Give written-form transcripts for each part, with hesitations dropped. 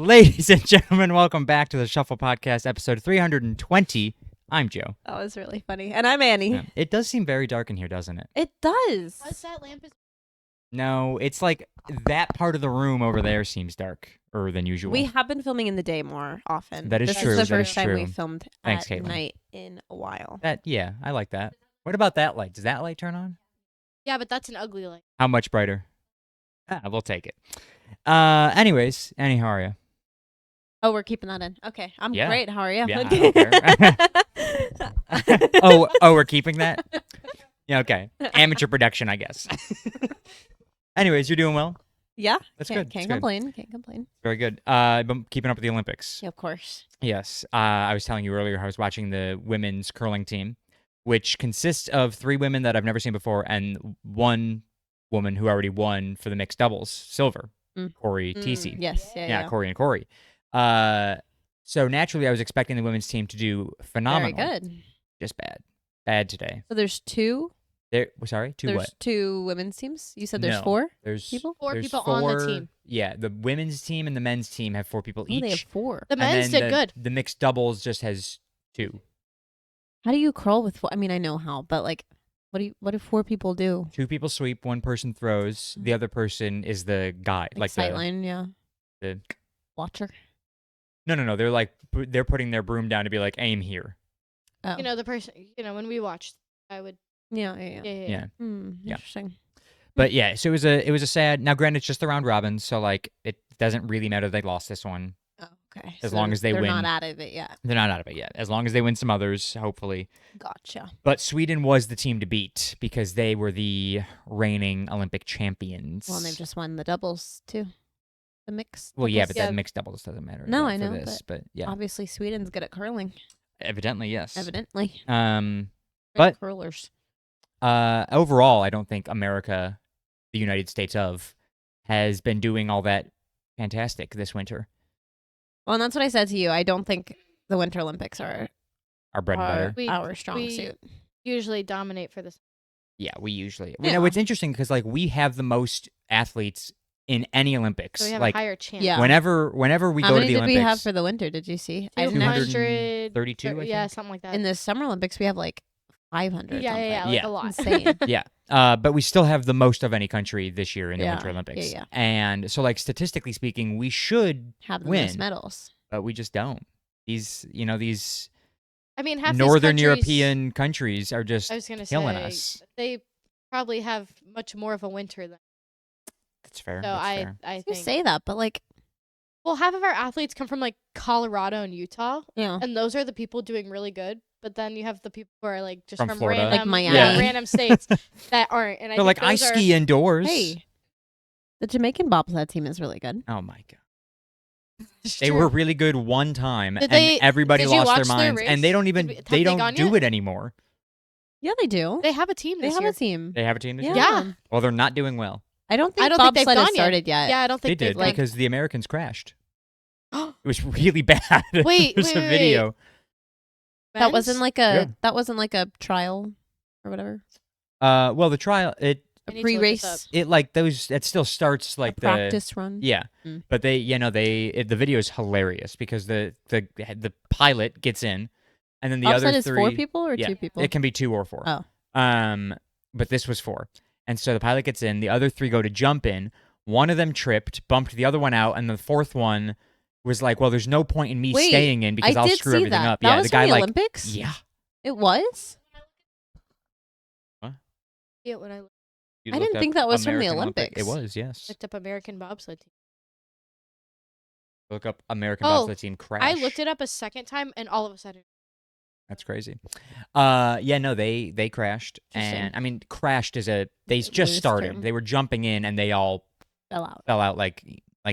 Ladies and gentlemen, welcome back to the Shuffle Podcast, episode 320. I'm Joe. That was really funny. And I'm Annie. Yeah. It does seem very dark in here, doesn't it? It does. What's that lamp? No, it's like that part of the room over there seems darker than usual. We have been filming in the day more often. That is this true. This is the That first is time true. we filmed Thanks, at Caitlin. night in a while. Yeah, I like that. What about that light? Does that light turn on? Yeah, but that's an ugly light. How much brighter? We'll take it. Anyways, Annie, how are you? Oh, we're keeping that in. Okay. I'm Yeah. great. How are you? Yeah, I don't oh, we're keeping that? Yeah, okay. Amateur production, I guess. Anyways, you're doing well? Yeah. That's Can't good. Can't That's good. complain. Can't complain. Very good. Been keeping up with the Olympics. Yeah, of course. Yes. I was telling you earlier I was watching the women's curling team, which consists of 3 women that I've never seen before and 1 woman who already won for the mixed doubles, silver, Corey TC. Yes. Yeah. Corey and Corey. So naturally, I was expecting the women's team to do phenomenal. Very good. Just bad today. So there's 2. Sorry, two There's what? 2 women's teams. You said there's No. 4 There's people. there's people on the 4 team. Yeah, the women's team and the men's team have 4 people Oh, each. they have 4. The and men's then did good. The mixed doubles just has 2. How do you curl with 4? I mean, I know how, but like, what do 4 people do? 2 people sweep, 1 person throws, the other person is the guide, like the sightline, yeah. the. Watcher. No. They're putting their broom down to be like aim here. Oh. You know, the person, when we watched, I would. Yeah. Yeah. Yeah. Interesting. But yeah, so it was a sad. Now, granted, it's just the round robin, so like it doesn't really matter they lost this one. Oh, okay. As long as they they're win. not out of it yet. They're not out of it yet. As long as they win some others, hopefully. Gotcha. But Sweden was the team to beat because they were the reigning Olympic champions. Well, and they've just won the doubles too. The mix. Well, yeah, but doubles. that mixed doubles doesn't matter. No, for I know, this, but yeah, Obviously, Sweden's good at curling. evidently yes. Evidently. Great Great curlers. Overall, I don't think America, the United States has been doing all that fantastic this winter. Well, and that's what I said to you. I don't think the Winter Olympics are Our bread and butter. our strong suit. Usually dominate for this. Yeah, we usually. Yeah. You know, it's interesting because like we have the most athletes in any Olympics. So we have like a higher chance. Yeah. whenever we How go to many the did Olympics, we have for the winter? Did you see? I didn't actually. 232. 32, I Yeah, think. something like that. In the Summer Olympics, we have like 500. yeah, Yeah. a lot. Insane. Yeah. But we still have the most of any country this year in the Yeah, Winter Olympics. yeah. And so, like, statistically speaking, we should Have the win, most medals. but we just don't. These I mean, half these Northern countries- European countries are just I was gonna killing say us. they probably have much more of a winter than. That's fair. So That's I fair. You think. say that, but like, Well, half of our athletes come from like Colorado and Utah, yeah. and those are the people doing really good. But then you have the people who are like just From from Florida. random, Like Miami. yeah, random states that aren't. And I So, think like, I those are- ski indoors. Hey, the Jamaican bobsled team is really good. Oh, my God. It's They true. were really good one time, Did and they- everybody did you lost their watch their minds. And they race? don't even, Have they they don't gone do yet? it anymore. Yeah, they do. They have a team They this have year. a team. They have a team this Yeah. year? Yeah. Well, they're not doing well. I don't think I don't think they've bobsled has gone yet. started yet. Yeah, I don't They think did they've gone. because the Americans crashed. It was really bad. Wait, There's wait, a wait, video. That wasn't Men's? like Yeah. a trial or whatever. Well, the trial A I need to look this pre-race, up. it like those it still starts like a the practice run. yeah, Mm. but the video is hilarious because the pilot gets in, and then the Bobsled other is 3 4 people or yeah, 2 people? It can be 2 or 4. Oh. But this was 4, and so the pilot gets in. The other 3 go to jump in. One of them tripped, bumped the other one out, and the 4th one was like, "Well, there's no point in me Wait, staying in because I I'll did screw see everything that. up." That Yeah, was the guy from the like Olympics. yeah. It was. Yeah, when I You I look didn't up think that was from the American Olympics. It was, yes. looked up American bobsled team. Look up American Oh, bobsled team crash. I looked it up a second time, and all of a sudden, That's crazy. Yeah, no, they crashed, Interesting. and I mean, crashed is they just Loose started. term. They were jumping in, and they all Fell out. fell out like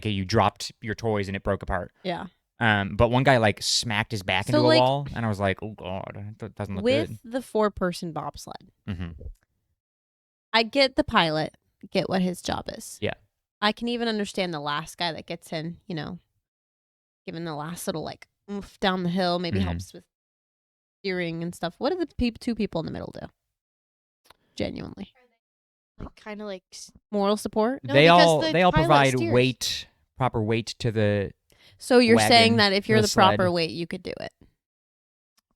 you dropped your toys and it broke apart. Yeah. But one guy like smacked his back So, into a like, wall, and I was like, oh god, that doesn't look With the 4-person bobsled, good. Hmm. I get the pilot, get what his job is. Yeah. I can even understand the last guy that gets in, giving the last little like oomph down the hill, maybe Mhm. helps with steering and stuff. What do the 2 people in the middle do? Genuinely. like kind of like Moral support? No, they because all the they all pilot provide steers. proper weight to the So you're wagon saying that if you're the the proper sled. weight, you could do it.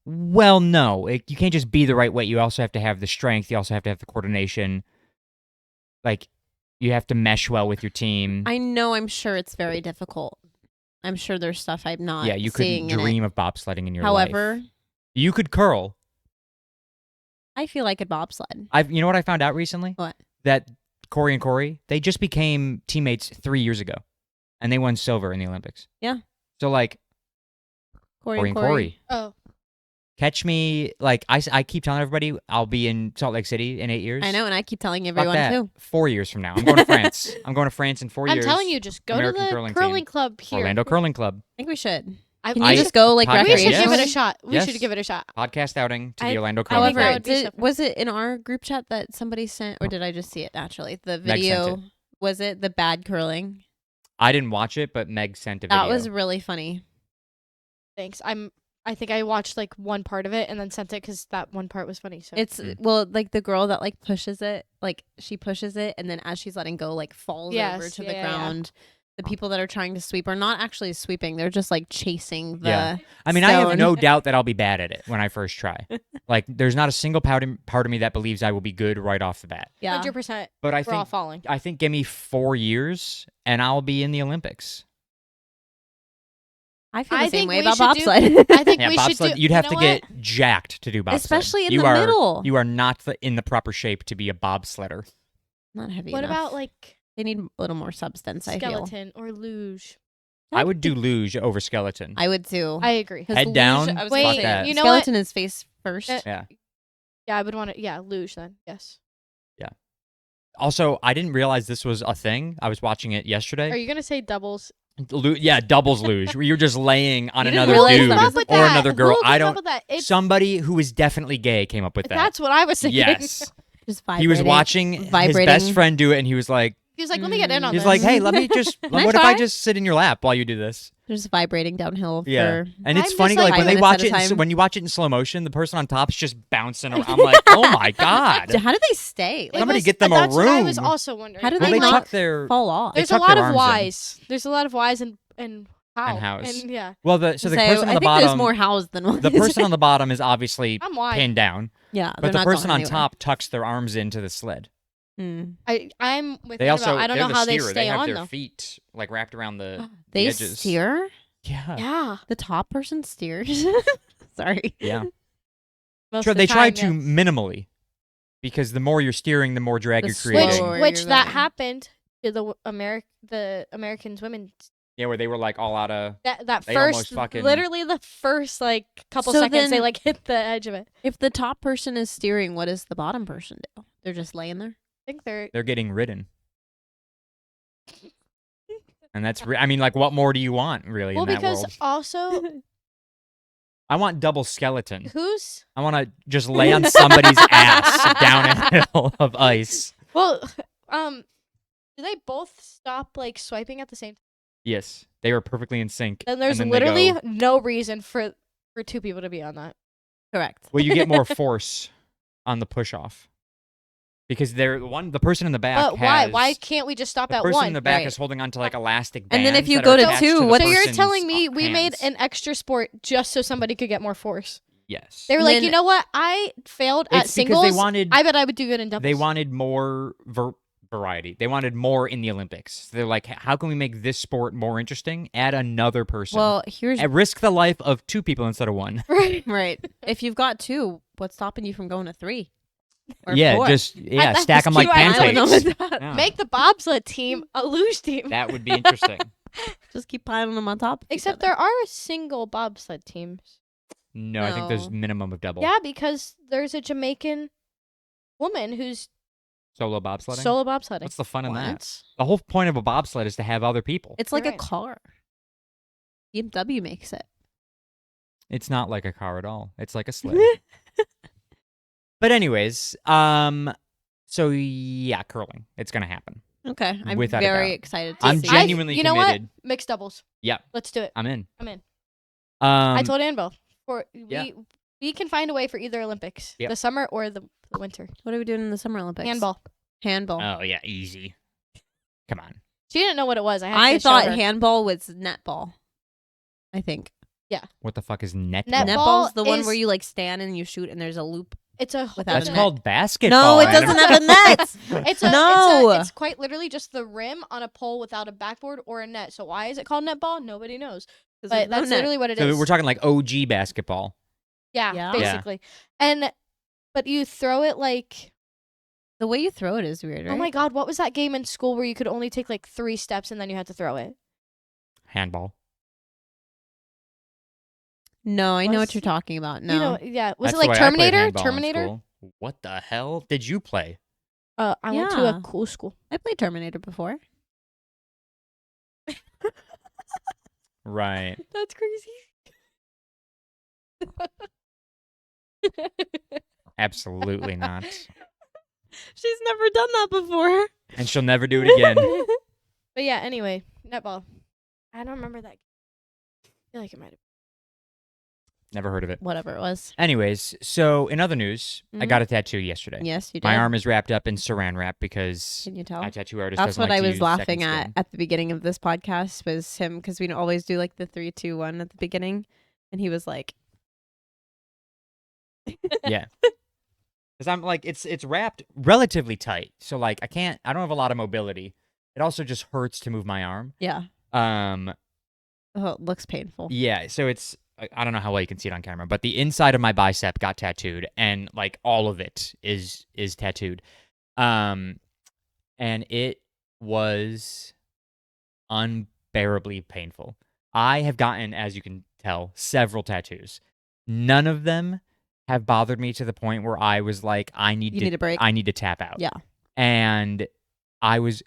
Well, no. You can't just be the right weight. You also have to have the strength. You also have to have the coordination. Like, you have to mesh well with your team. I know. I'm sure it's very difficult. I'm sure there's stuff I'm not. Yeah, you couldn't seeing in it. dream of bobsledding in your life. However, You could curl. I feel like a bobsled. You know what I found out recently? What? That Corey and Corey, they just became teammates 3 years ago, and they won silver in the Olympics. Yeah. So like Corey and Corey, Oh, catch me. Like I keep telling everybody, I'll be in Salt Lake City in 8 years. I know, and I keep telling Fuck everyone that. too. 4 years from now, I'm going to France. I'm going to France in 4 I'm years. telling you, just go American to the curling curling team. club here. Orlando Curling Club I think we should. I, Can we you should- just go like podcast, we should yes. give it a recreationally? shot. We Yes. should give it a shot. podcast outing to I- the Orlando Curling However, that Club. would be so fun. was it in our group chat that somebody sent, or did I just see it naturally? The Meg sent video, it. was it the bad curling? I didn't watch it, but Meg sent a video. That was really funny. Thanks. I think I watched like one part of it and then sent it because that one part was funny. So It's well, like the girl that like pushes it, like she pushes it, and then as she's letting go, like falls Yes, over to yeah, the yeah, yeah. ground. The people that are trying to sweep are not actually sweeping; they're just like chasing the. Yeah. I mean, I have stone. no doubt that I'll be bad at it when I first try. Like, there's not a single part of me that believes I will be good right off the bat. Yeah, 100%. But I We're all think falling. give me 4 years and I'll be in the Olympics. I feel I the same think way we about should do- bobsled. I think Yeah, we should bobsled. do. You'd have you to know get what? jacked to do bobsled, Especially in you the are, middle. You are not in the proper shape to be a bobsledder. Not heavy What enough. about like They need a little more substance. I feel. skeleton or luge? I would do luge over skeleton. I would too. I agree. 'Cause Head luge, down, I was Wait, gonna fuck say, that. you know what? skeleton is face first. Yeah. Yeah, I would want to. Yeah, luge then. Yes. Also, I didn't realize this was a thing. I was watching it yesterday. Are you gonna say doubles? Doubles luge, where you're just laying on You didn't another realize dude that was Who a came up with or that? another girl. Who I came up don't. with that? It's, Somebody who is definitely gay came up with that. that's what I was thinking. Yes. Just He was vibrating. watching his vibrating. best friend do it, and he was like, He was like, "Let me get in on he's this." like, hey, let me just. I What if I try? just sit in your lap while you do this? Just vibrating downhill. Yeah. For And it's I'm funny, just like like when 5 they watch minutes it, at a time. when you watch it in slow motion, the person on top's just bouncing around. I'm like, oh my god. How do they stay? It Like, Somebody was- get them a that's What I was room. also wondering. How do Well, they they not chuck their. fall off? There's a tuck lot their of arms in. whys. There's a lot of whys and how And hows. and yeah. Well, the So person on I the think there's bottom, more hows than one. the person on the bottom is obviously I'm wise. pinned down, yeah, but they're the not person going on top tucks their arms into the sled. anywhere. I'm with They Annabelle. also, I don't they're know the how they steerer. stay They have on their though. feet like wrapped around the They edges. steer. Yeah. Yeah. The top person steers. Sorry. Yeah. Most Sure, of they the try time, to yes. minimally, because the more you're steering, the more drag The you're slower creating. you're Which that going. happened to the Americans women. Yeah, where they were like all out of. That They first, almost fucking- literally the first like couple So seconds, they then- like hit the edge of it. If the top person is steering, what does the bottom person do? They're just laying there. I think they're They're getting ridden. And that's, I mean, like, what more do you want, really, well in that because world? also I want double skeleton. who's I want to just lay on somebody's ass down a hill of ice. well do they both stop like swiping at the same time? Yes, they were perfectly in sync. Then there's and then they literally go- no reason for two people to be on that. Correct. Well, you get more force on the push off because the person in the back. But why? has- Why can't we just stop the at person one? in the back right. is holding onto like elastic And then bands if you that go are to attached two, the what- So you're person's telling me we made hands. an extra sport just so somebody could get more force? Yes. They were And like, then- you know what? I failed at It's because singles. they wanted I bet I would do good in doubles. they wanted more variety. They wanted more in the Olympics. They're like, how can we make this sport more interesting? Add another person. Well, here's and risk the life of two people instead of one. right. right. If you've got two, what's stopping you from going to 3? Or Yeah, 4? just that stack them was like cute. I don't know pancakes. what that- Yeah. Make the bobsled team a luge team. That would be interesting. Just keep piling them on top. of each Except other. there are single bobsled teams. No, I think there's No. minimum of double. Yeah, because there's a Jamaican woman who's Solo bobsledding. solo bobsledding. What's the fun in that? What? The whole point of a bobsled is to have other people. It's like Right. a car. BMW makes it. It's not like a car at all. It's like a sled. But anyways, so yeah, curling. It's gonna happen. Okay, I'm Without a very doubt. excited to I'm see. genuinely you know committed. what? Mixed doubles. Yeah, Let's do it. I'm in. I'm in. Um, I told Annabelle for yeah. we can find a way for either Olympics, Yep. the summer or the winter. What are we doing in the Summer Olympics? Handball. Handball. Oh yeah, easy. Come on. She didn't know what it was. I had I to show thought her. handball was netball. I think. What the fuck is netball? Netball Netball's the one is- where you like stand and you shoot and there's a loop. It's a Without That's a net. called basketball. No, it Adam. doesn't have a net. It's quite literally just the rim on a pole without a backboard or a net. So why is it called netball? Nobody knows. But that's literally what it is. So we're talking like OG basketball. Yeah, Yeah. basically. But you throw it like, The way you throw it is weird, right? oh my God, what was that game in school where you could only take like 3 steps and then you had to throw it? Handball. No, I know Was- what you're talking about. No. You know, yeah. Was That's it the like way I played Terminator? handball in Terminator? school. What the hell did you play? I went to Yeah. a cool school. I played Terminator before. Right. That's crazy. Absolutely not. She's never done that before. And she'll never do it again. But yeah, anyway, netball. I don't remember that. I feel like it might have. Never heard of it. Whatever it was. Anyways, so in other news, I Mhm. got a tattoo yesterday. Yes, you did. My arm is wrapped up in saran wrap because Can you tell? my tattoo artist That's doesn't what like I to was use laughing second at skin. at the beginning of this podcast was him because we always do like the 3, 2, 1 at the beginning, and he was like, Yeah. Because I'm like, it's wrapped relatively tight. So like I don't have a lot of mobility. It also just hurts to move my arm. "Yeah, Oh, it looks painful." yeah. So I don't know how well you can see it on camera, but the inside of my bicep got tattooed and like all of it is tattooed. And it was unbearably painful. I have gotten, as you can tell, several tattoos. None of them have bothered me to the point where I was like, You need a break. I need to tap out. Yeah. And I was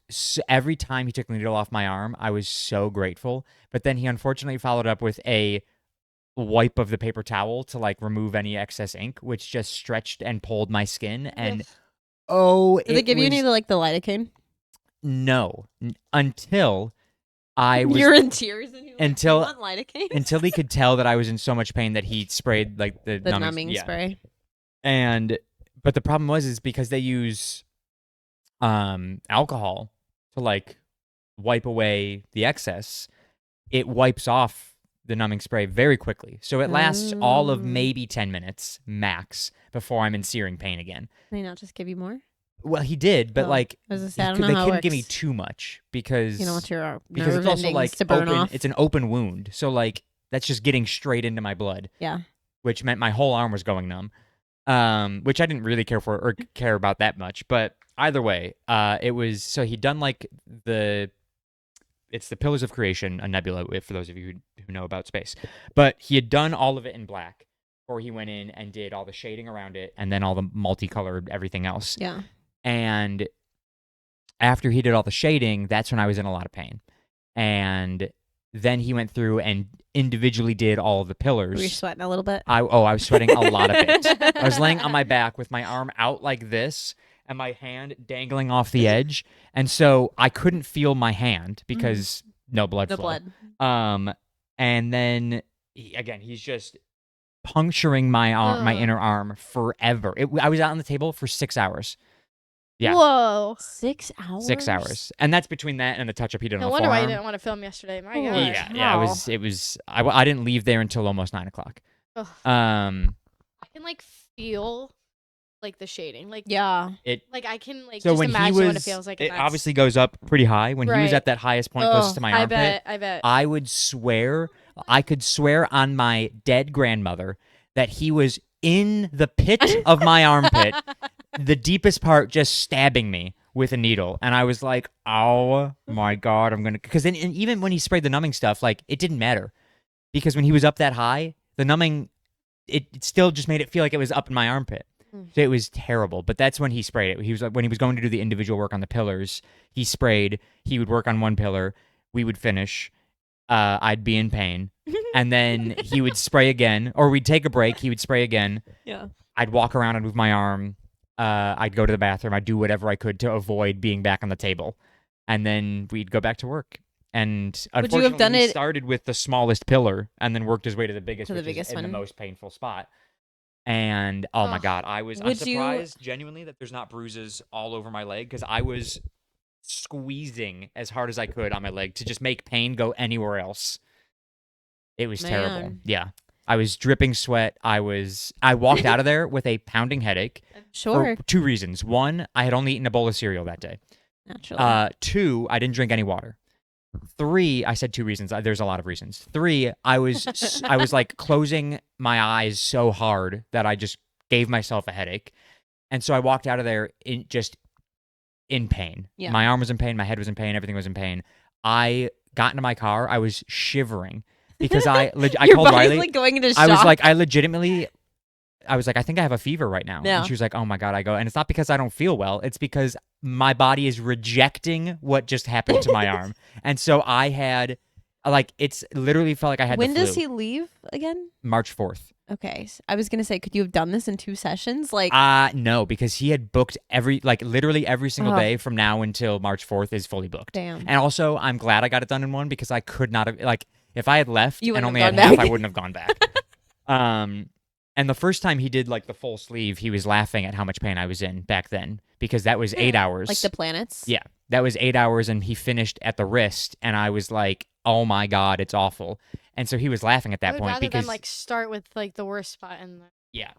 every time he took the needle off my arm, I was so grateful. But then he unfortunately followed up with a wipe of the paper towel to like remove any excess ink, which just stretched and pulled my skin. And Did they give you any of the, like the lidocaine? No, until I was You're in tears and you until- want lidocaine? until he could tell that I was in so much pain that he sprayed like the numbing yeah. spray. But the problem is because they use alcohol to like wipe away the excess, it wipes off the numbing spray very quickly. So it lasts all of Oh. maybe 10 minutes max before I'm in searing pain again. Can they not just give you more? Well, he did, but Oh, like I was gonna say, I don't they know how it couldn't give me works. too much because You don't want your because nerve it's also endings like to burn open. off. It's an open wound, so like that's just getting straight into my blood, Yeah. which meant my whole arm was going numb. Which I didn't really care for or care about that much, but either way, it was so he'd done like it's the Pillars of Creation, a nebula, for those of you who know about space, but he had done all of it in black, or he went in and did all the shading around it, and then all the multicolored everything else. Yeah. And after he did all the shading, that's when I was in a lot of pain. And then he went through and individually did all of the pillars. Were you sweating a little bit? I was sweating a lot of it. I was laying on my back with my arm out like this and my hand dangling off the edge. And so I couldn't feel my hand because no blood The flow. blood. And then he's just puncturing my arm, my Ugh. inner arm forever. I was out on the table for 6 hours. Yeah. Whoa. 6 hours? 6 hours. And that's between that and the touch up he did No on the wonder why you forearm. didn't want to film yesterday. My Holy God. Yeah, it was. I didn't leave there until almost 9 o'clock. Ugh. Um, I can like feel like the shading. Like Yeah. like I can like so just when he imagine was, what it feels like. and it that's- obviously goes up pretty high. When he was Right. at that highest point closest to my I armpit, bet. I would swear, I could swear on my dead grandmother that he was in the pit of my armpit, the deepest part, just stabbing me with a needle. And I was like, oh my God, I'm going to, because then and even when he sprayed the numbing stuff, like it didn't matter because when he was up that high, the numbing, it still just made it feel like it was up in my armpit. So it was terrible. But that's when he sprayed it. He was like, when he was going to do the individual work on the pillars, he sprayed, he would work on one pillar, we would finish. I'd be in pain. And then he would spray again, or we'd take a break. He would spray again. Yeah. I'd walk around and move my arm. I'd go to the bathroom. I'd do whatever I could to avoid being back on the table. And then we'd go back to work. And Would unfortunately, you have done he it- started with the smallest pillar and then worked his way to the biggest, To the which biggest is in the one. most painful spot. And oh my Ugh. God, I'm Would you- surprised genuinely that there's not bruises all over my leg because I was squeezing as hard as I could on my leg to just make pain go anywhere else. It was terrible. Man. Yeah. I was dripping sweat. I walked out of there with a pounding headache. Sure. For 2 reasons. 1, I had only eaten a bowl of cereal that day. Naturally. 2, I didn't drink any water. 3, I said 2 reasons. There's a lot of reasons. 3, I was like closing my eyes so hard that I just gave myself a headache. And so I walked out of there in pain. Yeah. My arm was in pain, my head was in pain, everything was in pain. I got into my car, I was shivering because I Your told body's Riley, like going into shock. I was like, I was like, I think I have a fever right now. Yeah. And she was like, oh my God. I go, and it's not because I don't feel well. It's because my body is rejecting what just happened to my arm. And so I had, it's literally felt like I had When the flu. does he leave again? March 4th. Okay. I was going to say, could you have done this in 2 sessions? Like, No, because he had booked literally every single Oh. day from now until March 4th is fully booked. damn. And also, I'm glad I got it done in one because I could not have, if I had left You and wouldn't only have had gone half, back. I wouldn't have gone back. And the first time he did the full sleeve, he was laughing at how much pain I was in back then because that was 8 hours. Like the planets? Yeah, that was 8 hours, and he finished at the wrist, and I was like, "Oh my God, it's awful." And so he was laughing at I that would point rather because them start with the worst spot in the. yeah.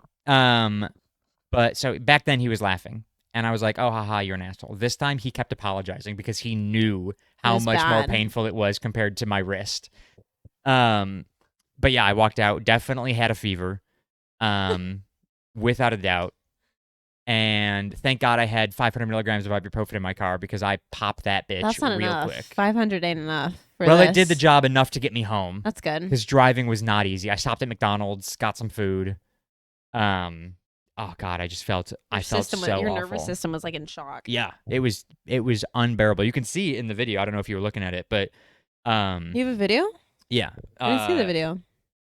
But so back then he was laughing, and I was like, "Oh, haha, you're an asshole." This time he kept apologizing because he knew how was much more bad. painful it was compared to my wrist. But yeah, I walked out, definitely had a fever, without a doubt. And thank God I had 500 milligrams of ibuprofen in my car because I popped that bitch That's not real enough. quick. 500 ain't enough. For Well, this. it did the job enough to get me home That's good. because driving was not easy. I stopped at McDonald's, got some food. Oh God, I just felt I felt so Your awful. nervous system was in shock. Yeah, it was unbearable. You can see in the video. I don't know if you were looking at it, but You have a video? yeah. I didn't see the video.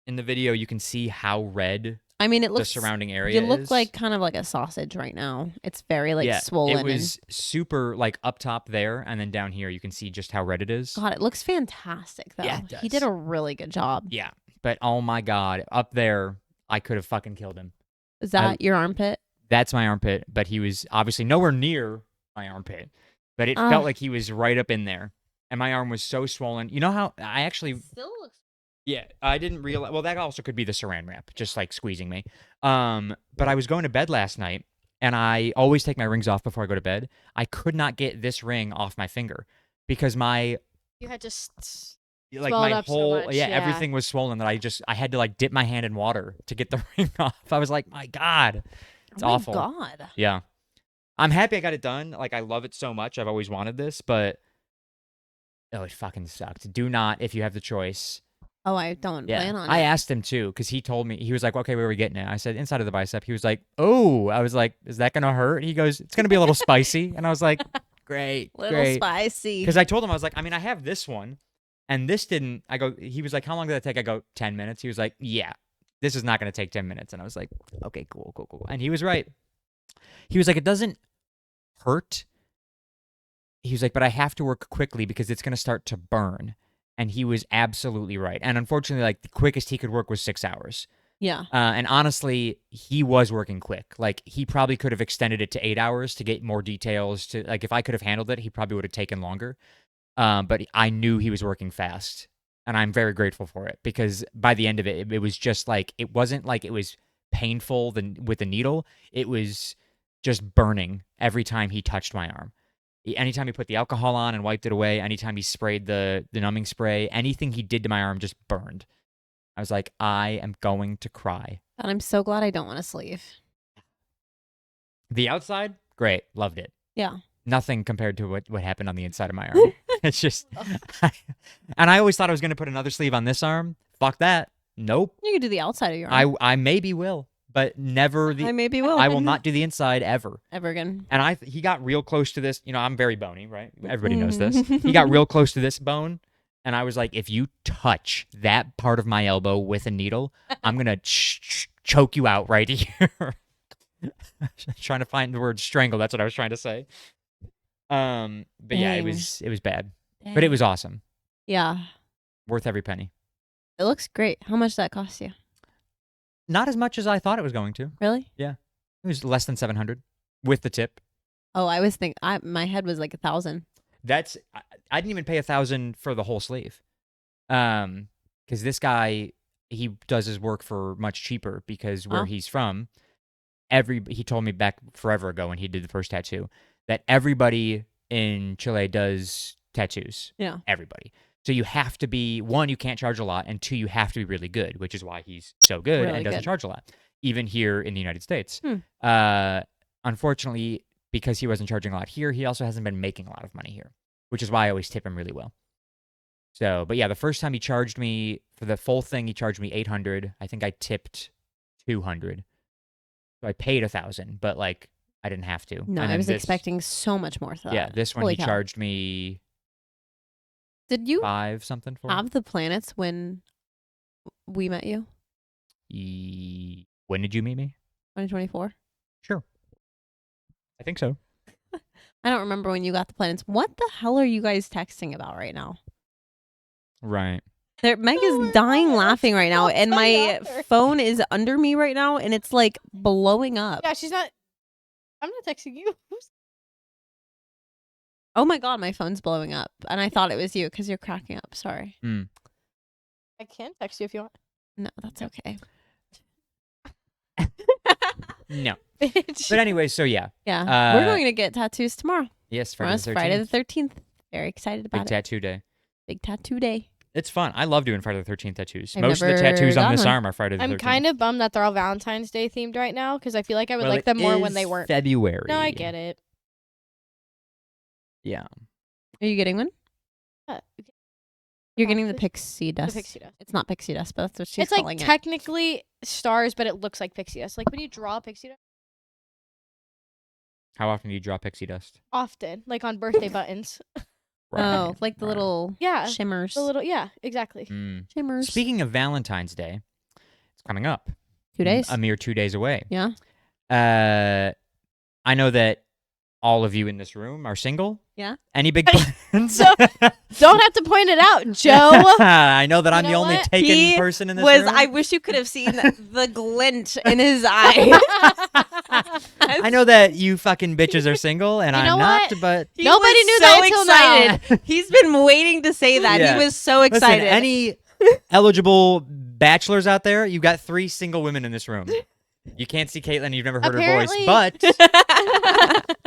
In the video, you can see how red I mean, it the looks. surrounding area You look is. like kind of like a sausage right now. It's very yeah, swollen. It was super up top there, and then down here you can see just how red it is. God, it looks fantastic though. Yeah, it He does. did a really good job. Yeah, but oh my God, up there I could have fucking killed him. Is that your armpit? That's my armpit, but he was obviously nowhere near my armpit. But it felt like he was right up in there, and my arm was so swollen. You know how I actually. Still looks. Yeah, I didn't realize. Well, that also could be the saran wrap, just squeezing me. But I was going to bed last night, and I always take my rings off before I go to bed. I could not get this ring off my finger because my You had just my swelled up so whole much, everything was swollen that I had to dip my hand in water to get the ring off. I was like, my God, it's oh my awful. God. Yeah, I'm happy I got it done. I love it so much. I've always wanted this, but it fucking sucked. Do not, if you have the choice. Oh, I don't plan on I it. asked him too because he told me, he was like, okay, where are we getting it? I said, inside of the bicep. He was like, oh, I was like, is that gonna hurt? He goes, it's gonna be a little spicy, and I was like, great, Little great. spicy. Because I told him, I was like, I mean, I have this one, and this didn't. I go, he was like, how long did that take? I go, 10 minutes. He was like, yeah, this is not gonna take 10 minutes, and I was like, okay, cool, and he was right. He was like, it doesn't hurt. He was like, but I have to work quickly because it's gonna start to burn. And he was absolutely right. And unfortunately, the quickest he could work was 6 hours. Yeah. And honestly, he was working quick. He probably could have extended it to 8 hours to get more details. If I could have handled it, he probably would have taken longer. But I knew he was working fast. And I'm very grateful for it because by the end of it, it was just it wasn't like it was painful with the needle. It was just burning every time he touched my arm. Anytime he put the alcohol on and wiped it away, anytime he sprayed the numbing spray, anything he did to my arm just burned. I was like, I am going to cry. And I'm so glad I don't want a sleeve. The outside, great. Loved it. Yeah. Nothing compared to what happened on the inside of my arm. It's just, and I always thought I was going to put another sleeve on this arm. Fuck that. Nope. You could do the outside of your arm. I maybe will, but never I maybe will. I will not do the inside ever. Ever again. And he got real close to this. I'm very bony, right? Everybody knows this. He got real close to this bone, and I was like, if you touch that part of my elbow with a needle, I'm going to choke you out right here. Trying to find the word strangle. That's what I was trying to say. But yeah, it was bad. Dang. But it was awesome. Yeah. Worth every penny. It looks great. How much did that cost you? Not as much as I thought it was going to. Really? It was less than $700 with the tip. Oh, I was thinking. My head was like 1,000. I didn't even pay $1,000 for the whole sleeve. because this guy, he does his work for much cheaper because where he's from, he told me back forever ago when he did the first tattoo that everybody in Chile does tattoos. Yeah. Everybody. So you have to be, one, you can't charge a lot, and two, you have to be really good, which is why he's so good Really and doesn't good. charge a lot, even here in the United States. Unfortunately, because he wasn't charging a lot here, he also hasn't been making a lot of money here, which is why I always tip him really well. So, but yeah, the first time he charged me, for the full thing, he charged me $800. I think I tipped $200. So I paid $1,000, but like I didn't have to. No, And I then was expecting so much more for that. Yeah, this one Holy he cow. charged me Did you $5 something for. have the planets when we met you? When did you meet me? 2024? Sure. I think so. I don't remember when you got the planets. What the hell are you guys texting about right now? Right. Meg is dying laughing right now, and my phone is under me right now, and it's like blowing up. Yeah, she's not. I'm not texting you. Oh my god, my phone's blowing up, and I thought it was you because you're cracking up. Sorry. I can text you if you want. No, that's okay. No. But anyway, so yeah. Yeah, we're going to get tattoos tomorrow. Yes, Tomorrow's Friday the 13th. Very excited about Big it. tattoo day. Big tattoo day. It's fun. I love doing Friday the 13th tattoos. I've Most of the never tattoos on done this one. arm are Friday the 13th. I'm kind of bummed that they're all Valentine's Day themed right now because I feel like I would like them more when they weren't. February. No, I get it. Yeah. Are you getting one? You're getting the pixie The dust. pixie dust. It's not pixie dust, but that's what she's It's like calling it. technically stars, but it looks like pixie dust. Like when you draw pixie dust, How often do you draw pixie dust? often, like on birthday buttons. Oh, like the little Yeah, shimmers. the little exactly. Shimmers. Speaking of Valentine's Day, it's coming up. 2 days. A mere 2 days away. Yeah. I know that all of you in this room are single. Yeah. Any big plans? Don't have to point it out, Joe. I know that I'm You the know only what? taken He person in this room. I wish you could have seen the glint in his eye. I know that you fucking bitches are single, and You know I'm not, what? but He Nobody was knew so that until now. excited. He's been waiting to say that. Yeah. He was so listen, excited. any eligible bachelors out there, you've got 3 single women in this room. You can't see Caitlin, you've never heard Apparently- her voice, but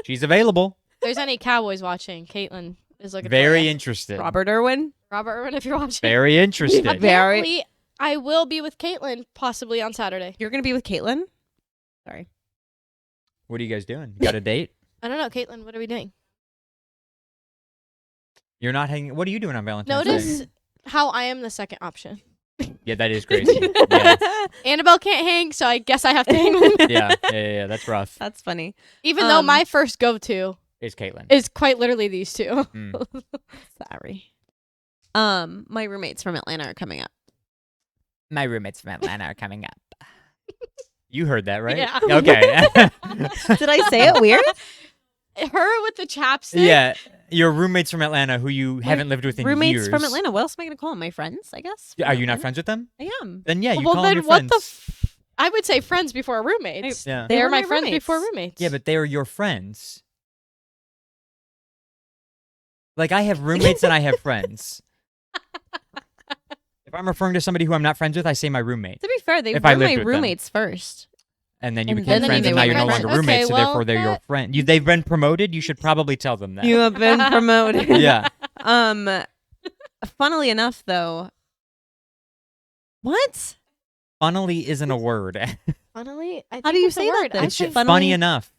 she's available. If there's any cowboys watching, Caitlin is looking Very for you. interested. Robert Irwin. Robert Irwin, if you're watching. Very interested. Very- Apparently, I will be with Caitlin possibly on Saturday. You're going to be with Caitlin? Sorry. What are you guys doing? You got a date? I don't know, Caitlin. What are we doing? You're not hanging. What are you doing on Valentine's Day? Notice how I am the second option. Yeah, that is crazy. Yeah, Annabelle can't hang, so I guess I have to hang with. yeah, that's rough. That's funny. Even though my first go-to Is Caitlin. is quite literally these two. Mm. Sorry. My roommates from Atlanta are coming up. My roommates from Atlanta are coming up. You heard that, right? Yeah. Okay. Did I say it weird? Her with the chapstick. Yeah, your roommates from Atlanta who you haven't lived with in Roommates years. from Atlanta. What else am I going to call them? My friends, I guess. Are you not friends with them? I am. Then yeah, you Well, call them then your what friends. I would say friends before roommates. Yeah. They're were my my friends roommates. before roommates. Yeah, but they are your friends. Like I have roommates and I have friends. If I'm referring to somebody who I'm not friends with, I say my roommate. To be fair, they If I were lived my with them. roommates first. And then you And became then friends, you and now you're no became longer friends. roommates, Okay, so well, therefore they're your friend. They've been promoted. You should probably tell them that. You have been promoted. Yeah. Funnily enough, though. What? Funnily isn't a word. Funnily, I think How do you it's a say that word. then? I've It's said, just Funnily- funny enough.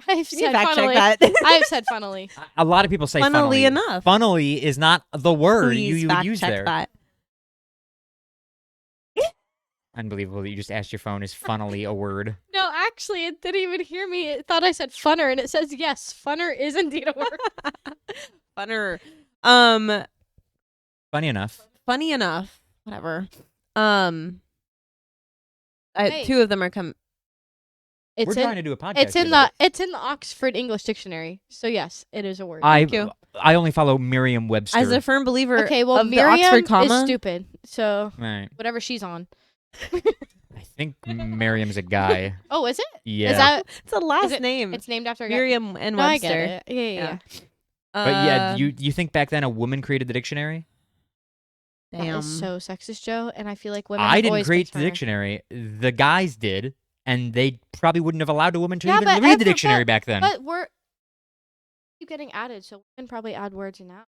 I've You need to said fact check funnily. that. I've said funnily. A lot of people say Funnily funnily. enough. Funnily is not the word Please you would fact use check there. that. Unbelievable that you just asked your phone, is funnily a word? No, actually, it didn't even hear me. It thought I said funner, and it says yes, funner is indeed a word. Funner. Funny enough. Funny enough. Whatever. Hey. 2 of them are coming. It's We're in, trying to do a podcast. it's in here, the Oxford English Dictionary. So yes, it is a word. Thank you. I only follow Merriam-Webster. As a firm believer Okay, well, of the Miriam Oxford comma. is stupid. So Right. whatever she's on. I think Merriam's a guy. Oh, is it? Yeah. Is that? It's a last Is it- name. It's named after a guy. Miriam and No, I Webster. get it. Yeah. But yeah, you think back then a woman created the dictionary? That Damn. is so sexist, Joe. And I feel like women. I have didn't always create been the trying- dictionary. The guys did, and they probably wouldn't have allowed a woman to Yeah, even but read the dictionary back then. But we're keep getting added, so we can probably add words now.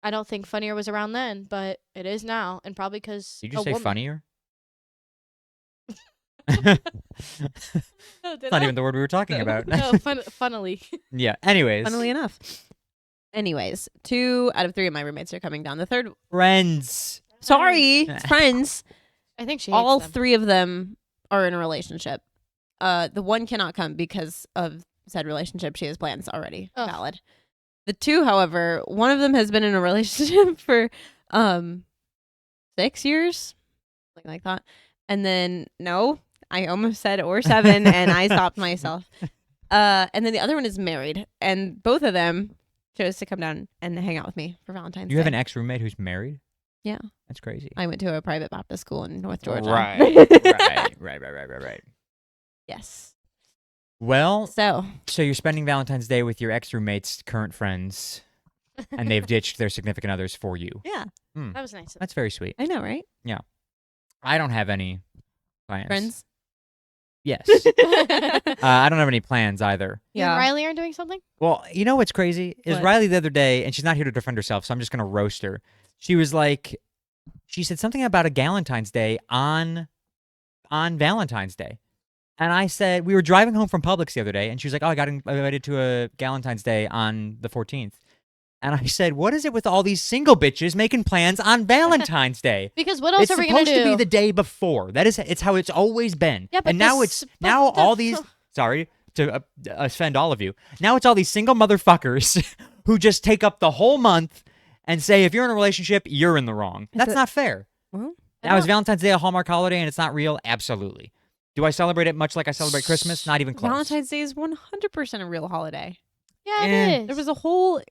I don't think funnier was around then, but it is now, and probably because Did you say funnier? No, That's did not I? even the word we were talking about. No, funnily. Yeah. Anyways. Funnily enough. Anyways, 2 out of 3 of my roommates are coming down. The third, Friends. sorry, friends. I think she hates All them. 3 of them are in a relationship. The one cannot come because of said relationship. She has plans already. Ugh. Valid. The 2, however, one of them has been in a relationship for 6 years, something like that. And then no, I almost said or 7, and I stopped myself. And then the other one is married, and both of them chose to come down and hang out with me for Valentine's Day. You have an ex-roommate who's married? Yeah. That's crazy. I went to a private Baptist school in North Georgia. Right. Yes. Well, So so you're spending Valentine's Day with your ex-roommate's current friends, and they've ditched their significant others for you. yeah, That was nice. That's very sweet. I know, right? I don't have any plans. Friends. Yes. I don't have any plans either. You and Riley are doing something? Well, you know what's crazy is What? Riley the other day, and she's not here to defend herself, so I'm just gonna roast her. She was like, she said something about a Galentine's Day on Valentine's Day, and I said we were driving home from Publix the other day, and she was like, "Oh, I got invited to a Galentine's Day on the 14th," and I said, "What is it with all these single bitches making plans on Valentine's Day?" Because what else It's are we gonna do? supposed to be the day before. It's how it's always been. Yeah, but and now this- it's but now the- all these. Sorry to offend all of you. Now it's all these single motherfuckers who just take up the whole month and say if you're in a relationship, you're in the wrong. That's it- not fair. Well, Now is Valentine's Day a Hallmark holiday and it's not real? Absolutely. Do I celebrate it much like I celebrate Christmas? Not even close. Valentine's Day is 100% a real holiday. Yeah, Eh. it is. There was a whole.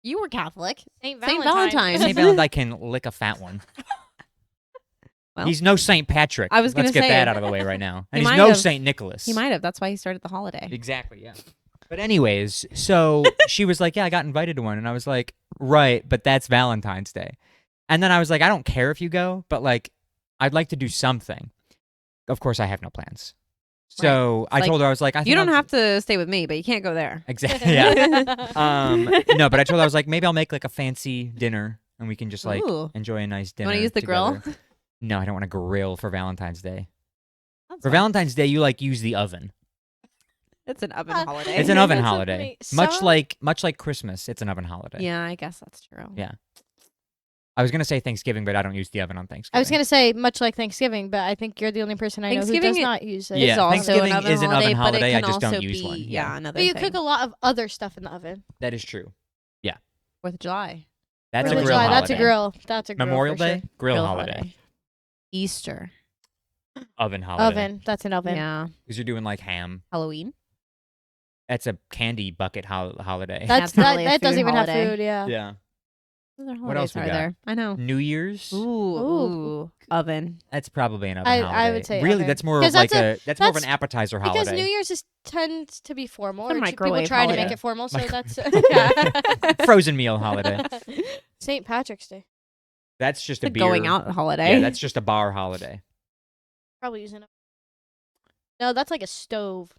You were Catholic. Saint Saint Valentine. Valentine. St. Valentine can lick a fat one. Well, He's no Saint Patrick. I was Let's gonna get say, that out of the way right now. And he he's might no have- Saint Nicholas. He might have. That's why he started the holiday. Exactly, yeah. But anyways, so she was like, yeah, I got invited to one. And I was like, right, but that's Valentine's Day. And then I was like, I don't care if you go, but like, I'd like to do something. Of course, I have no plans. So I Like, told her, I was like, I think You don't I'll- have to stay with me, but you can't go there. Exactly, yeah. No, but I told her, I was like, maybe I'll make like a fancy dinner and we can just like Ooh. enjoy a nice You dinner. want to use the grill? together. No, I don't want to grill for Valentine's Day. That's For fine. Valentine's Day, you like use the oven. It's an oven Uh, holiday. It's an oven That's so holiday. funny. Much like Christmas, it's an oven holiday. Yeah, I guess that's true. Yeah. I was gonna say Thanksgiving, but I don't use the oven on Thanksgiving. I was gonna say much like Thanksgiving, but I think you're the only person I know who Thanksgiving does i- not use it. Yeah, It's also Thanksgiving an oven is an holiday, oven but holiday, it I can just don't also use be, one. Yeah, Yeah. another But you thing. cook a lot of other stuff in the oven. That is true. 4th of July. That's Fourth a of grill July, holiday. That's a grill. That's a grill. Memorial for Day, sure. grill holiday. Easter. Oven holiday. Oven. That's an oven. Yeah. Because you're doing like ham. Halloween. That's a candy bucket holiday. That's not that. really a That doesn't food even holiday. have food. Yeah. yeah. What other What else holidays we are got? there? I know. New Year's. Ooh. Oven. That's probably an oven I holiday. would say really, oven. that's more of 'Cause like that's more of an that's- appetizer Because holiday. New Year's tends to be formal. It's a or people microwave try to make holiday. it formal, so that's Frozen meal holiday. St. Patrick's Day. That's just a It's a beer. going out holiday. Yeah, that's just a bar holiday. Probably using it. No, that's like a stove.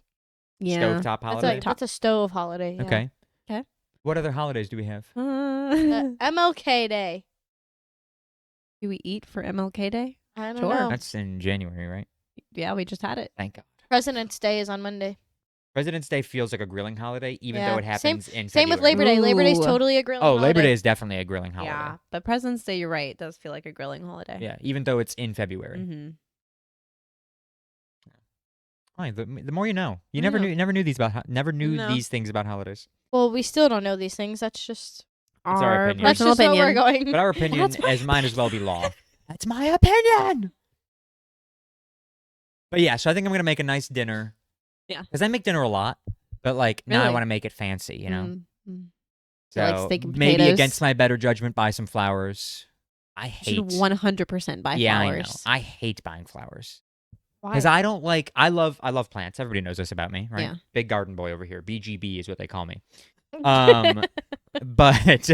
yeah. Stovetop That's holiday. like that's a stove holiday. Yeah. Okay. Okay. What other holidays do we have? MLK Day. Do we eat for MLK Day? I don't Sure. know. That's in January, right? Yeah, we just had it. Thank God. President's Day is on Monday. President's Day feels like a grilling holiday, even Yeah. though it happens in Same with February. Labor Day. Labor Day's Ooh. totally a grilling Oh, holiday. Labor Day is definitely a grilling holiday. Yeah, but President's Day, you're right. It does feel like a grilling holiday. Yeah, even though it's in February. Mm-hmm. Oh, the more you know. You I never know. never knew No. these things about holidays. Well, we still don't know these things. That's just It's our opinion. that's personal just where we're opinion. going. But our opinion That's my as might as well be law. That's my opinion. But yeah, so I think I'm gonna make a nice dinner. Yeah. Because I make dinner a lot, but like now I Really? want to make it fancy, you know. Mm-hmm. So like steak and maybe potatoes? against my better judgment, buy some flowers. I hate. Should 100% buy yeah, flowers. I know. I hate buying flowers Why? because I don't like. I love plants. Everybody knows this about me, right? Yeah. Big garden boy over here. BGB is what they call me. But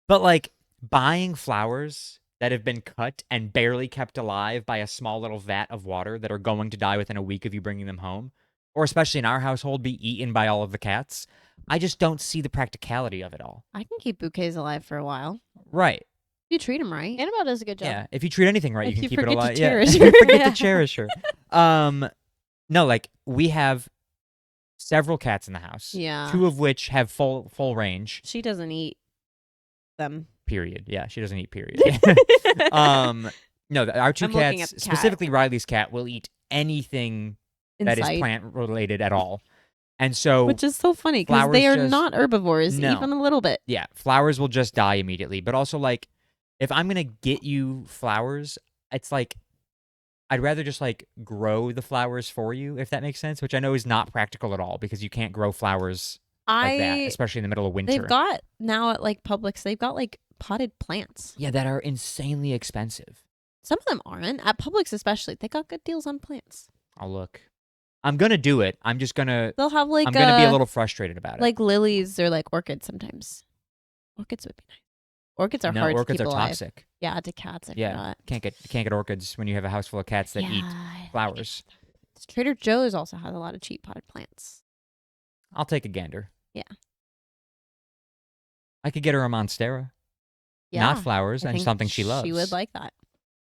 but like buying flowers that have been cut and barely kept alive by a small little vat of water that are going to die within a week of you bringing them home, or especially in our household, be eaten by all of the cats. I just don't see the practicality of it all. I can keep bouquets alive for a while. Right. You treat them right. Annabelle does a good job. Yeah. If you treat anything right, If you can you keep it forget to alive. cherish Yeah. her. Forget Yeah. to cherish her. No, like we have several cats in the house. Yeah. 2 of which have full range. She doesn't eat them. Period. Yeah, she doesn't eat period. No, our 2 I'm looking cats, at the cat. specifically Riley's cat, will eat anything that is Inside. plant related at all. And so, Which is so funny because flowers they are just- not herbivores, No. even a little bit. yeah, flowers will just die immediately. But also, like, if I'm going to get you flowers, it's like, I'd rather just, like, grow the flowers for you, if that makes sense, which I know is not practical at all because you can't grow flowers like that, especially in the middle of winter. They've got now at like Publix, they've got like potted plants. Yeah, that are insanely expensive. Some of them aren't. At Publix especially, they got good deals on plants. I'll look. I'm going to do it. I'm just going to, They'll have like I'm going to be a little frustrated about it. like lilies or like orchids sometimes. Orchids would be nice. Orchids are no, hard orchids to keep are alive. toxic. Yeah, to cats. I Yeah, forgot. can't get orchids when you have a house full of cats that eat flowers. Trader Joe's also has a lot of cheap potted plants. I'll take a gander. Yeah. I could get her a monstera, Yeah, not flowers, I and think something she loves. She would like that.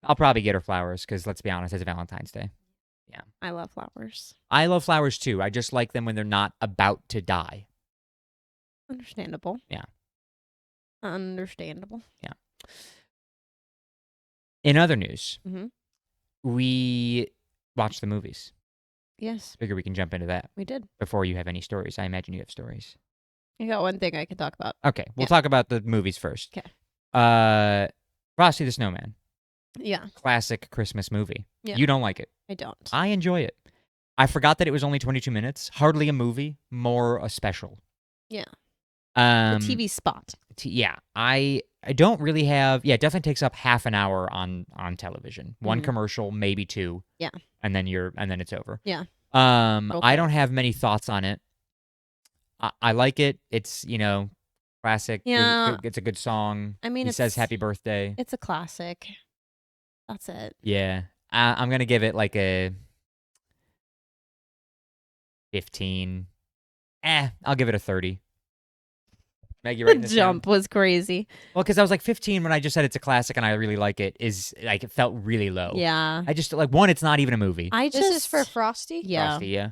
I'll probably get her flowers because let's be honest, it's Valentine's Day. I love flowers. I love flowers too. I just like them when they're not about to die. Understandable. Yeah. Understandable. In other news, Mhm. we watched the movies. Yes, Figure we can jump into that we did. before you have any stories. I imagine you have stories. I got one thing I can talk about. Okay, we'll Yeah. talk about the movies first. 'Kay. Frosty the Snowman, Yeah, classic Christmas movie. Yeah. You don't like it. I don't. I enjoy it. I forgot that it was only 22 minutes. Hardly a movie, more a special. Yeah. The the TV spot. Yeah, I don't really have. Yeah, it definitely takes up half an hour on television. One Mhm. commercial, maybe 2. Yeah. And then it's over. Yeah. I Okay. don't have many thoughts on it. I like it. It's classic. Yeah. It's a good song. I mean, He says it's- happy birthday. It's a classic. That's it. Yeah. I'm gonna give it like a 15. I'll give it a 30. Maggie, The writing this down? jump was crazy. Well, because I was like 15 when I just said it's a classic and I really like it. Is like it felt really low. Yeah. I just like one. It's not even a movie. I just This is for Frosty. yeah. Frosty, yeah.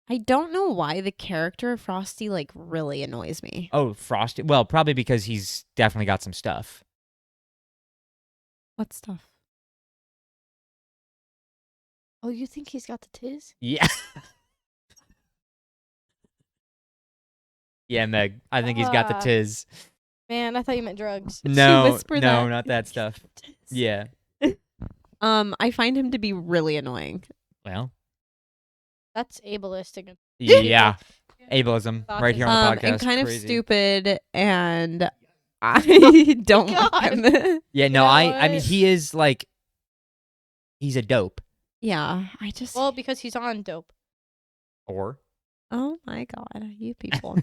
I don't know why the character of Frosty like really annoys me. Oh, Frosty. Well, probably because he's definitely got some stuff. What stuff? Oh, you think he's got the tiz? Yeah. Yeah, Meg. I think he's got the Ah. tiz. Man, I thought you meant drugs. No, whispered no, that. not that stuff. Yeah. I find him to be really annoying. Well, That's ableistic. yeah. Ableism right here on the podcast. And kind of Crazy. stupid, and I don't like him. Yeah, no, You know I mean what? he is like he's a dope. Yeah, I just Well, because he's on dope. Or oh my god, you people.